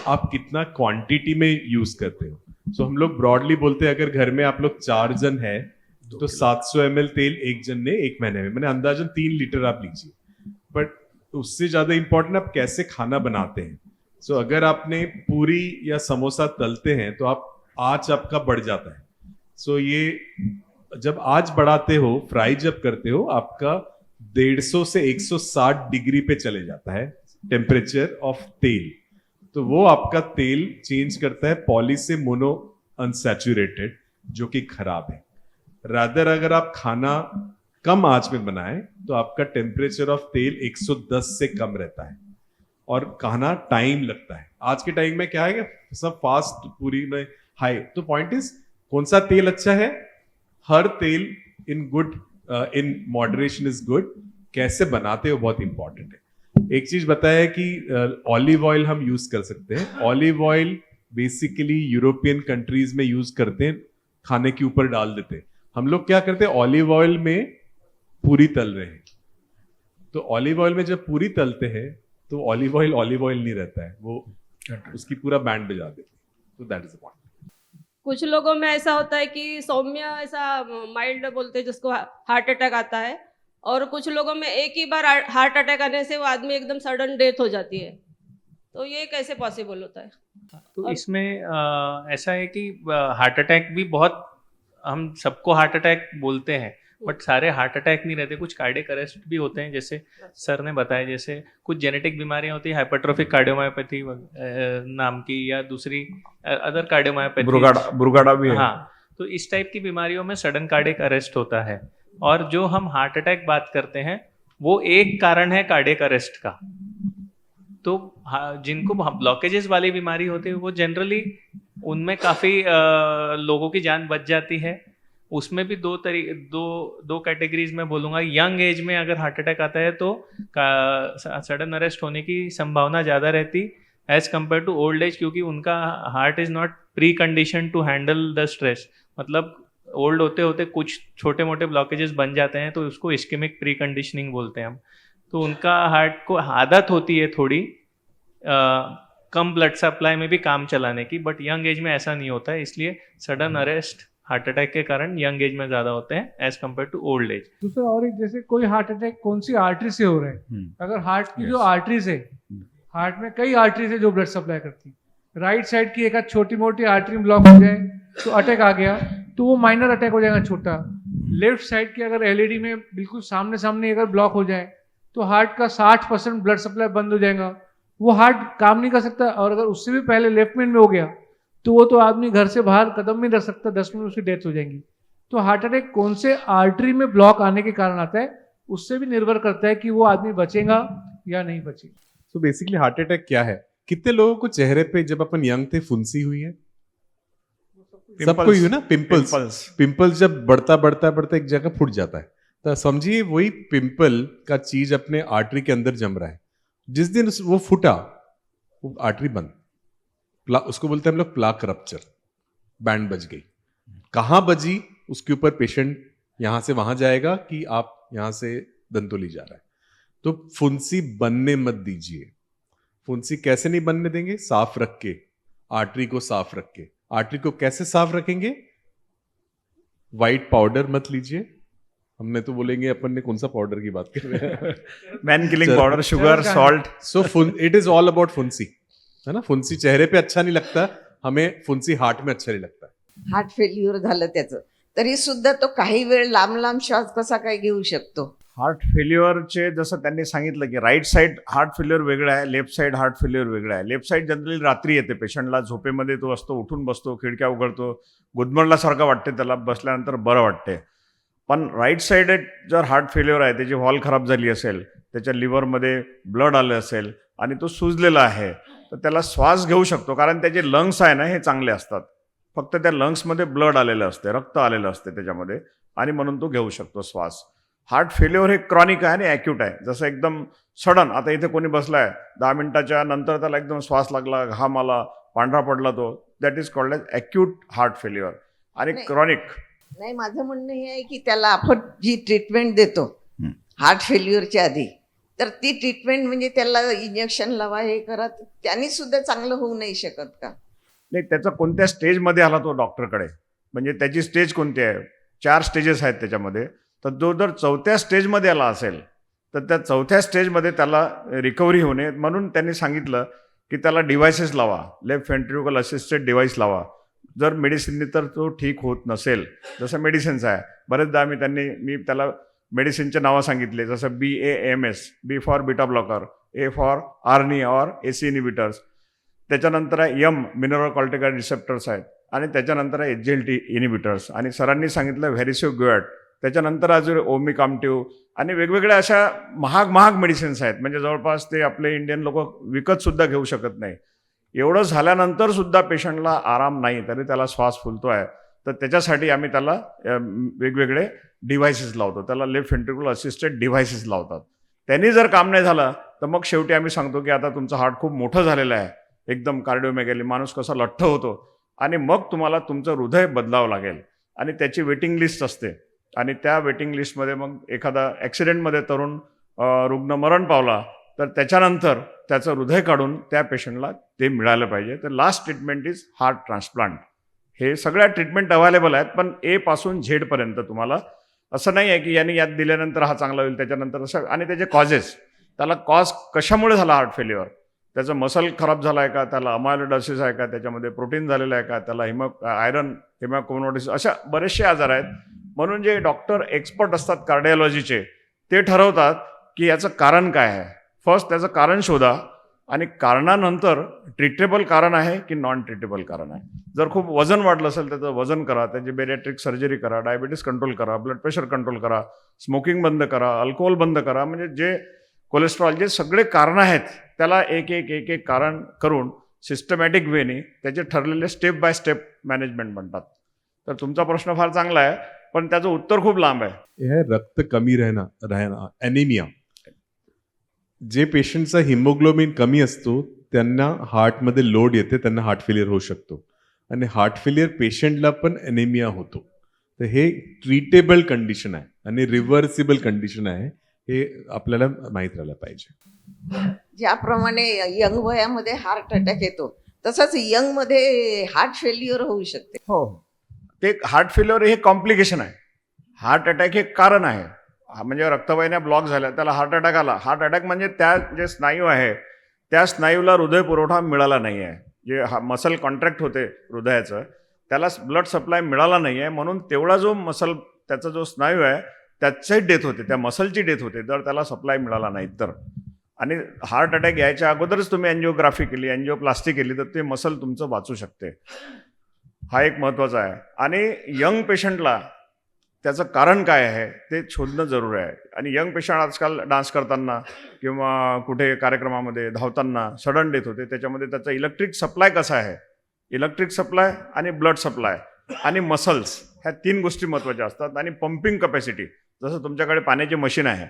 आप कितना क्वांटिटी में यूज करते हो। सो हम लोग ब्रॉडली बोलते हैं अगर घर में आप लोग 4 जन है तो 700 ml तेल एक जन ने 1 महीने में, मैंने अंदाजन 3 लीटर आप लीजिए। बट उससे ज्यादा इंपॉर्टेंट आप कैसे खाना बनाते हैं। सो अगर आपने पूरी या समोसा तलते हैं तो आप आँच आपका बढ़ जाता है। सो ये जब आँच बढ़ाते हो, फ्राई जब करते हो, आपका 150 से 160 डिग्री पे चले जाता है टेम्परेचर ऑफ तेल। तो वो आपका तेल चेंज करता है पॉली से मोनो अनसैचुरेटेड, जो कि खराब है। रादर अगर आप खाना कम आंच में बनाएं तो आपका टेम्परेचर ऑफ तेल 110 से कम रहता है और खाना टाइम लगता है। आज के टाइम में क्या है कि सब फास्ट, पूरी में हाई। तो पॉइंट इज कौन सा तेल अच्छा है? हर तेल इन मॉडरेशन इज गुड। कैसे बनाते हो बहुत इंपॉर्टेंट है। एक चीज बताया कि ऑलिव ऑयल हम यूज कर सकते हैं। Olive oil basically European countries में यूज करते हैं, खाने के ऊपर डाल देते हैं। हम लोग क्या करते हैं, ऑलिव ऑयल में पूरी तल रहे हैं, तो ऑलिव ऑयल में जब पूरी तलते हैं तो ऑलिव ऑयल नहीं रहता है, वो उसकी पूरा बैंड बजा देते हैं। तो दैट इज द पॉइंट। कुछ लोगों में ऐसा होता है कि सौम्य ऐसा माइल्ड बोलते हैं जिसको हार्ट अटैक आता है, और कुछ लोगों में एक ही बार हार्ट अटैक आने से वो आदमी एकदम सडन डेथ हो जाती है। तो ये कैसे पॉसिबल होता है? तो इसमें ऐसा है कि हार्ट अटैक भी बहुत, हम सबको हार्ट अटैक बोलते हैं, बट सारे हार्ट अटैक नहीं रहते, कुछ कार्डियक अरेस्ट भी होते हैं, जैसे सर ने बताया, जैसे कुछ जेनेटिक बीमारियां होती है, हाइपरट्रोफिक कार्डियोमायोपैथी नाम की, या दूसरी अदर कार्डियोमायोपैथी, ब्रुगाडा भी है। हाँ, तो इस टाइप की बीमारियों में सडन कार्डियक अरेस्ट होता है। और जो हम हार्ट अटैक बात करते हैं वो एक कारण है कार्डियक अरेस्ट का। तो जिनको ब्लॉकेजेस वाली बीमारी होती है वो जनरली उनमें काफ़ी लोगों की जान बच जाती है। उसमें भी दो कैटेगरीज में बोलूँगा। यंग एज में अगर हार्ट अटैक आता है तो सडन अरेस्ट होने की संभावना ज़्यादा रहती as compared to old age, क्योंकि उनका heart is not precondition to handle the stress. मतलब ओल्ड होते होते कुछ छोटे मोटे ब्लॉकेजेस बन जाते हैं, तो उसको इस्केमिक प्री कंडीशनिंग बोलते हैं हम। तो उनका हार्ट को आदत होती है थोड़ी कम ब्लड सप्लाई में भी काम चलाने की, बट यंग एज में ऐसा नहीं होता है। इसलिए सडन अरेस्ट हार्ट अटैक के कारण यंग एज में ज़्यादा होते हैं as compared to old age. दूसरा और एक, जैसे कोई हार्ट अटैक कौन सी आर्टरी से हो रहा है, अगर हार्ट की जो आर्टरीज है, हार्ट में कई आर्टरीज है जो ब्लड सप्लाई करती, राइट साइड की एक आध छोटी मोटी आर्टरी ब्लॉक हो जाए तो अटैक आ गया, तो वो माइनर अटैक हो जाएगा छोटा। लेफ्ट साइड की अगर एलईडी में बिल्कुल सामने सामने अगर ब्लॉक हो जाए तो हार्ट का 60% ब्लड सप्लाई बंद हो जाएगा, वो हार्ट काम नहीं कर सकता। और अगर उससे भी पहले लेफ्ट में हो गया तो वो तो आदमी घर से बाहर कदम नहीं रख सकता, 10 मिनट उसकी डेथ हो जाएगी। तो हार्ट अटैक कौन से आर्टरी में ब्लॉक आने के कारण आता है, उससे भी निर्भर करता है कि वो आदमी बचेगा या नहीं बचेगा। सो बेसिकली हार्ट अटैक क्या है? कितने लोगों को चेहरे पे जब अपन यंग थे फुंसी हुई है? सबको हुई है ना, पिंपल्स जब बढ़ता एक जगह फूट जाता है, तो समझिए वही पिंपल का चीज अपने आर्टरी के अंदर जम रहा है। जिस दिन वो फूटा वो आर्टरी बंद, उसको बोलते हैं हम लोग प्लाक रप्चर, बैंड बज गई। कहाँ बजी उसके ऊपर पेशेंट यहां से वहां जाएगा कि आप यहां से दंतोली जा रहा है। तो फुंसी बनने मत दीजिए। फुंसी कैसे नहीं बनने देंगे? साफ रख के, आर्टरी को साफ रख के। आर्टरी को कैसे साफ रखेंगे? व्हाइट पाउडर मत लीजिए। हमने तो बोलेंगे अपन ने कौन सा पाउडर की बात कर रहे हैं? Man killing powder, sugar, salt. So it is all about फुंसी, है ना। फुंसी चेहरे पे अच्छा नहीं लगता, हमें फुंसी हार्ट में अच्छा नहीं लगता। हार्ट फेल्युअर झालं त्याचं, तरी सुद्धा तो काही वेळ लांब श्वास कसा काय घेऊ शकतो? हार्ट फेल्युअरचे जसं त्यांनी सांगितलं की राईट साईड हार्ट फेल्युअर वेगळं आहे, लेफ्ट साईड हार्ट फेल्युअर वेगळं आहे. लेफ्ट साईड जनरली रात्री येते पेशंटला, झोपेमध्ये तो असतो, उठून बसतो, खिडक्या उघडतो, गुदमरल्यासारखं वाटते त्याला, बसल्यानंतर बरं वाटते. पण राईट साईड जर हार्ट फेल्युअर आहे, त्याची व्हॉल्व खराब झाली असेल, त्याच्या लिव्हरमध्ये ब्लड आलं असेल आणि तो सुजलेला आहे, तर त्याला श्वास घेऊ शकतो, कारण त्याचे लंग्स आहे ना हे चांगले असतात. फक्त त्या लंग्समध्ये ब्लड आलेलं असते, रक्त आलेलं असते त्याच्यामध्ये, आणि म्हणून तो घेऊ शकतो श्वास. हार्ट फेल्युअर हे क्रॉनिक आहे आणि ॲक्यूट आहे. जसं एकदम सडन, आता इथे कोणी बसलाय, 10 मिनिटाच्या नंतर त्याला एकदम श्वास लागला, घाम आला, पांढरा पडला, तो that is called as acute heart failure. आणि क्रॉनिक नाही, माझं म्हणणं हे आहे की त्याला आपण जी ट्रीटमेंट देतो हार्ट फेल्युअरच्या आधी, तर ती ट्रीटमेंट म्हणजे त्याला इंजेक्शन लावा, हे करा, त्यांनी सुद्धा चांगलं होऊ नाही शकत का? नाही, त्याचा कोणत्या स्टेजमध्ये आला तो डॉक्टरकडे, म्हणजे त्याची स्टेज कोणती आहे? 4 स्टेजेस आहेत त्याच्यामध्ये. तर जो जर 4थ्या स्टेजमध्ये आला असेल तर त्या 4थ्या स्टेजमध्ये त्याला रिकव्हरी होणे, म्हणून त्यांनी सांगितलं की त्याला डिव्हायसेस लावा, लेफ्ट व्हेंट्रिक्युलर असिस्टेड डिव्हाइस लावा. जर मेडिसिननी तर तो ठीक होत नसेल, जसं मेडिसिन्स आहे, बरेचदा मी त्याला मेडिसिनचे नावं सांगितले, जसं BAMS, B for beta blocker, A for Arnie और AC इनिबिटर्स, त्याच्यानंतर आहे M मिनरल कॉर्टिकॉइड रिसेप्टर्स आहेत, आणि त्याच्यानंतर आहे SGLT इनिबिटर्स, आणि सरांनी सांगितलं व्हेरिसिव्ह, त्याच्यानंतर अजून ओमिकामटिव्ह, आणि वेगवेगळ्या अशा महाग मेडिसिन्स आहेत, म्हणजे जवळपास ते आपले इंडियन लोक विकत सुद्धा घेऊ शकत नाही. एवढं झाल्यानंतर सुद्धा पेशंटला आराम नाही, तरी त्याला श्वास फुलतो आहे, तर त्याच्यासाठी आम्ही त्याला वेगवेगळे डिव्हायसेस लावतो, त्याला लेफ्ट व्हेंट्रिक्युलर असिस्टेड डिव्हायसेस लावतात. त्यांनी जर काम नाही झालं तर मग शेवटी आम्ही सांगतो की आता तुमचं हार्ट खूप मोठं झालेलं आहे, एकदम कार्डिओमेगॅली, माणूस कसा लठ्ठ होतो, आणि मग तुम्हाला तुमचं हृदय बदलावं लागेल आणि त्याची वेटिंग लिस्ट असते. आणि त्या वेटिंग लिस्टमध्ये मग एखादा ॲक्सिडेंटमध्ये तरुण रुग्ण मरण पावला तर त्याच्यानंतर त्याचं हृदय काढून त्या पेशंटला ते मिळालं पाहिजे. तर last treatment is heart transplant. हे सगळ्या ट्रीटमेंट अवेलेबल आहेत, पण ए पासून झेडपर्यंत तुम्हाला. असं नाही आहे की यांनी यात दिल्यानंतर हा चांगला होईल, त्याच्यानंतर असं. आणि त्याचे कॉजेस, त्याला कॉज कशामुळे झाला हार्ट फेल्युअर, त्याचं मसल खराब झाला आहे का, त्याला अमायलोइडोसिस आहे का, त्याच्यामध्ये प्रोटीन झालेलं आहे का, त्याला आयरन हिमोग्लोबिन, अशा बरेचसे आजार आहेत. म्हणून जे डॉक्टर एक्सपर्ट असतात कार्डिओलॉजीचे, ते ठरवतात की याचं कारण काय आहे. फर्स्ट त्याचं कारण शोधा आणि कारणानंतर ट्रीटेबल कारण आहे की नॉन ट्रीटेबल कारण आहे. जर खूप वजन वाढलं असेल त्याचं वजन करा, त्याची बेरियाट्रिक सर्जरी करा, डायबिटीस कंट्रोल करा, ब्लड प्रेशर कंट्रोल करा, स्मोकिंग बंद करा, अल्कोहोल बंद करा. म्हणजे जे कोलेस्ट्रॉल, जे सगळे कारणं आहेत त्याला एक एक कारण करून सिस्टमॅटिक वेने त्याचे ठरलेले स्टेप बाय स्टेप मॅनेजमेंट म्हणतात. तर तुमचा प्रश्न फार चांगला आहे, पण त्याचं उत्तर खूप लांब आहे. हे आहे रक्त कमी राहणं ॲनिमिया. जे पेशंटचा हिमोग्लोबिन कमी असतो त्यांना हार्टमध्ये लोड येते, त्यांना हार्ट फेलियर होऊ शकतो. आणि हार्ट फेलियर पेशंटला पण ॲनिमिया होतो. तर हे ट्रीटेबल कंडिशन आहे आणि रिव्हर्सिबल कंडिशन आहे, हे आपल्याला माहीत राहिलं पाहिजे. ज्याप्रमाणे यंग वयामध्ये हार्ट अटॅक येतो, तसंच यंगमध्ये हार्ट फेल्युअर होऊ शकते. हो, ते हार्ट फेल्युअर हे कॉम्प्लिकेशन आहे. हार्ट अटॅक हे कारण आहे. म्हणजे रक्तवाहिन्या ब्लॉक झाल्या, त्याला हार्ट अटॅक आला. हार्ट अटॅक म्हणजे त्या जे स्नायू आहे त्या स्नायूला हृदय पुरवठा मिळाला नाही आहे. जे मसल कॉन्ट्रॅक्ट होते हृदयाचं, त्याला ब्लड सप्लाय मिळाला नाही आहे, म्हणून तेवढा जो मसल, त्याचा जो स्नायू आहे त्याची डेथ होते, त्या मसलची डेथ होते जर त्याला सप्लाय मिळाला नाही तर. आणि हार्ट अटॅक यायच्या अगोदरच तुम्ही अँजिओग्राफी केली, अँजिओप्लास्टी केली तर ते मसल तुमचं वाचू शकते. हा एक महत्त्वाचा आहे. आणि यंग पेशंटला त्याचं कारण काय आहे ते शोधणं जरूर आहे. आणि यंग पेशंट आजकाल डान्स करताना किंवा कुठे कार्यक्रमामध्ये धावताना सडन डेथ होते. त्याच्यामध्ये त्याचा इलेक्ट्रिक सप्लाय कसा आहे, इलेक्ट्रिक सप्लाय आणि ब्लड सप्लाय आणि मसल्स, ह्या 3 गोष्टी महत्त्वाच्या असतात. आणि पंपिंग कपॅसिटी, जसं तुमच्याकडे पाण्याची मशीन आहे,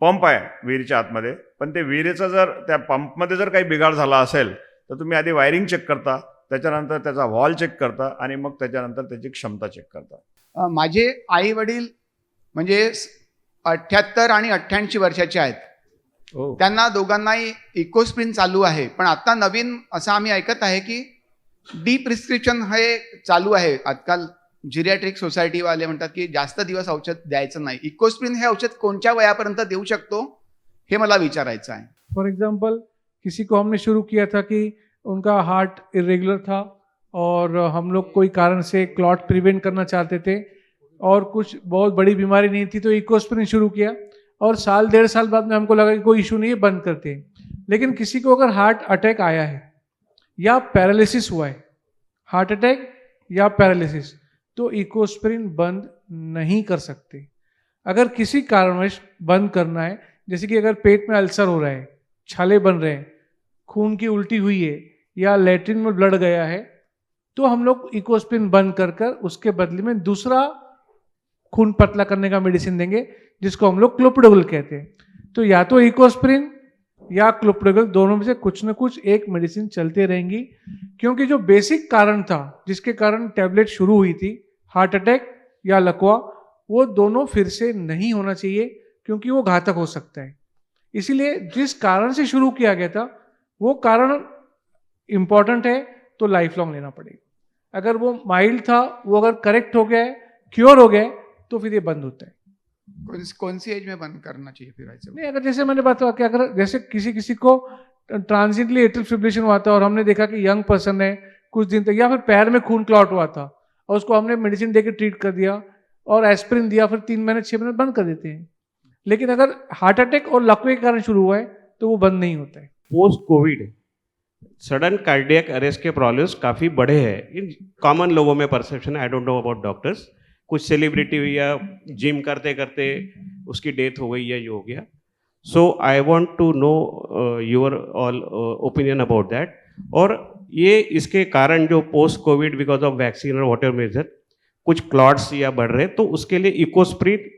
पंप आहे विहिरीच्या आतमध्ये, पण ते विहिरीचा जर त्या पंपमध्ये जर काही बिघाड झाला असेल तर तुम्ही आधी वायरिंग चेक करता, त्याच्यानंतर त्याचा व्हॉल्व चेक करता आणि मग त्याच्यानंतर त्याची क्षमता चेक करता. माझे आई वडील म्हणजे 78 आणि 88 वर्षाचे आहेत. त्यांना दोघांनाही इकोस्प्रिन चालू आहे. पण आता नवीन असं आम्ही ऐकत आहे की डी प्रिस्क्रिप्शन हे चालू आहे. आजकाल जिरियाट्रिक सोसायटीवाले म्हणतात की जास्त दिवस औषध द्यायचं नाही. इकोस्प्रिन हे औषध कोणत्या वयापर्यंत देऊ शकतो हे मला विचारायचं आहे. फॉर एग्जांपल किसी को हमने शुरू किया था कि उनका हार्ट इरेगुलर था और हम लोग कोई कारण से क्लॉट प्रिवेंट करना चाहते थे और कुछ बहुत बड़ी बीमारी नहीं थी, तो इकोस्प्रिन शुरू किया और 1.5 साल बाद में हमको लगा कि कोई इशू नहीं है, बंद करते हैं. लेकिन किसी को अगर हार्ट अटैक आया है या पैरालिसिस हुआ है, हार्ट अटैक या पैरालिसिस, तो इकोस्प्रिन बंद नहीं कर सकते. अगर किसी कारणवश बंद करना है, जैसे कि अगर पेट में अल्सर हो रहा है, छाले बन रहे हैं, खून की उल्टी हुई है या लैट्रिन में ब्लड गया है, तो हम लोग इकोस्प्रिन बंद कर उसके बदले में दूसरा खून पतला करने का मेडिसिन देंगे जिसको हम लोग क्लोपिडोग्राल कहते हैं. तो या तो इकोस्प्रिन या क्लोपिडोग्राल, दोनों में से कुछ न कुछ एक मेडिसिन चलते रहेंगी, क्योंकि जो बेसिक कारण था जिसके कारण टैबलेट शुरू हुई थी, हार्ट अटैक या लकवा, वो दोनों फिर से नहीं होना चाहिए क्योंकि वो घातक हो सकता है. इसीलिए जिस कारण से शुरू किया गया था वो कारण इम्पॉर्टेंट है, तो लाइफ लॉन्ग लेना पड़ेगा. अगर वो माइल्ड था, वो अगर करेक्ट हो गया है, क्योर हो गया है, तो फिर ये बंद होता है. कौन सी एज में बंद करना चाहिए फिर ऐसे? नहीं, अगर जैसे मैंने बात कि अगर जैसे किसी को ट्रांजिएंटली एट्रियल फिब्रिलेशन हुआ था और हमने देखा कि यंग पर्सन है, कुछ दिन तक, या फिर पैर में खून क्लॉट हुआ था और उसको हमने मेडिसिन देके ट्रीट कर दिया और एस्पिरिन दिया, फिर 3 महीने 6 महीने बंद कर देते हैं. लेकिन अगर हार्ट अटैक और लकवे के कारण शुरू हुआ है तो वो बंद नहीं होता है. Post Covid sudden cardiac arrest के प्रॉब्लम्स काफ़ी बढ़े हैं. इन कॉमन लोगों में perception, I don't know about doctors. कुछ सेलिब्रिटी हुई या जिम करते करते उसकी डेथ हो गई या ये हो गया. So I want to know your all opinion about that. और ये इसके कारण जो post Covid because of vaccine और वॉट एवर मेजर कुछ क्लॉट्स या बढ़ रहे, तो उसके लिए इकोस्प्रिन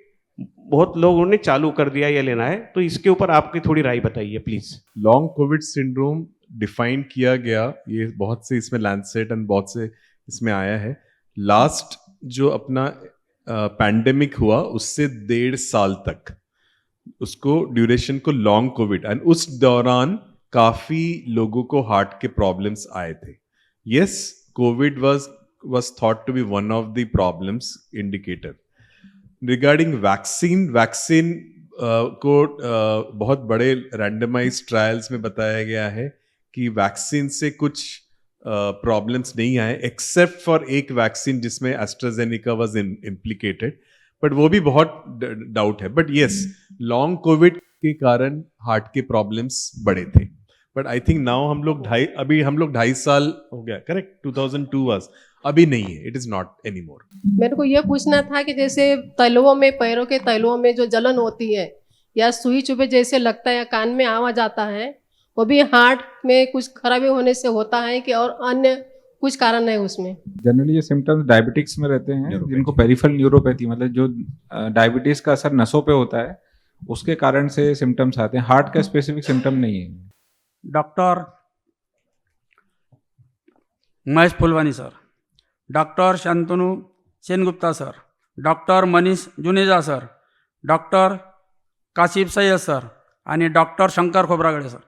बहुत लोगों ने चालू कर दिया या लेना है, तो इसके ऊपर आपकी थोड़ी राय बताइए please. Long Covid syndrome define किया गया, ये बहुत से इसमें लैंडसेट एंड बहुत से इसमें आया है, लास्ट जो अपना पैंडेमिक हुआ उससे 1.5 साल तक उसको ड्यूरेशन को लॉन्ग कोविड, एंड उस दौरान काफी लोगों को हार्ट के प्रॉब्लम्स आए थे. Yes, Covid was thought to be one of the problems indicator. Regarding vaccine को बहुत बड़े randomized trials में बताया गया है कि वैक्सीन से कुछ प्रॉब्लम्स नहीं आए, एक्सेप्ट फॉर एक वैक्सीन जिसमें एस्ट्राजेनिका वाज implicated, बट वो भी बहुत डाउट है. बट यस, लॉन्ग कोविड के कारण हार्ट के प्रॉब्लम्स बड़े थे. बट आई थिंक नाउ हम लोग 2.5 साल हो गया, करेक्ट, 2002 वाज, अभी नहीं है, it is not any more. मेरे को ये पूछना था कि जैसे तलुओं में, पैरों के तलुओं में जो जलन होती है या सुई चुभे जैसे लगता है या कान में आवाज आता है, वो भी हार्ट में कुछ खराबी होने से होता है कि और अन्य कुछ कारण है उसमें? जनरली ये सिम्टम्स डायबिटिक्स में रहते हैं, जिनको पेरिफेरल न्यूरोपैथी, मतलब जो डायबिटीज का असर नसों पे होता है उसके कारण से सिम्टम्स आते हैं. हार्ट का स्पेसिफिक सिम्टम नहीं है. Doctor Mahesh Phulwani sir, doctor Shantanu Sengupta sir, doctor Manish Juneja sir, doctor Kashif Syed sir आणि डॉक्टर शंकर खोबरागड़े सर,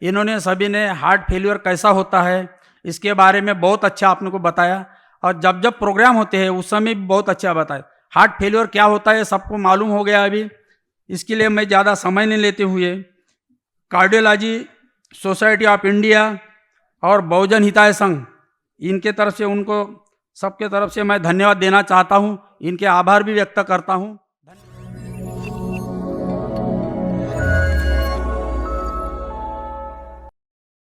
इन्होंने सभी ने हार्ट फेल्यूर कैसा होता है इसके बारे में बहुत अच्छा आपने को बताया, और जब जब प्रोग्राम होते हैं उस समय भी बहुत अच्छा बताया. हार्ट फेल्यूर क्या होता है सबको मालूम हो गया अभी. इसके लिए मैं ज़्यादा समय नहीं लेते हुए कार्डियोलॉजी सोसाइटी ऑफ इंडिया और बहुजन हिताय संघ, इनके तरफ से उनको सबके तरफ से मैं धन्यवाद देना चाहता हूँ, इनके आभार भी व्यक्त करता हूँ.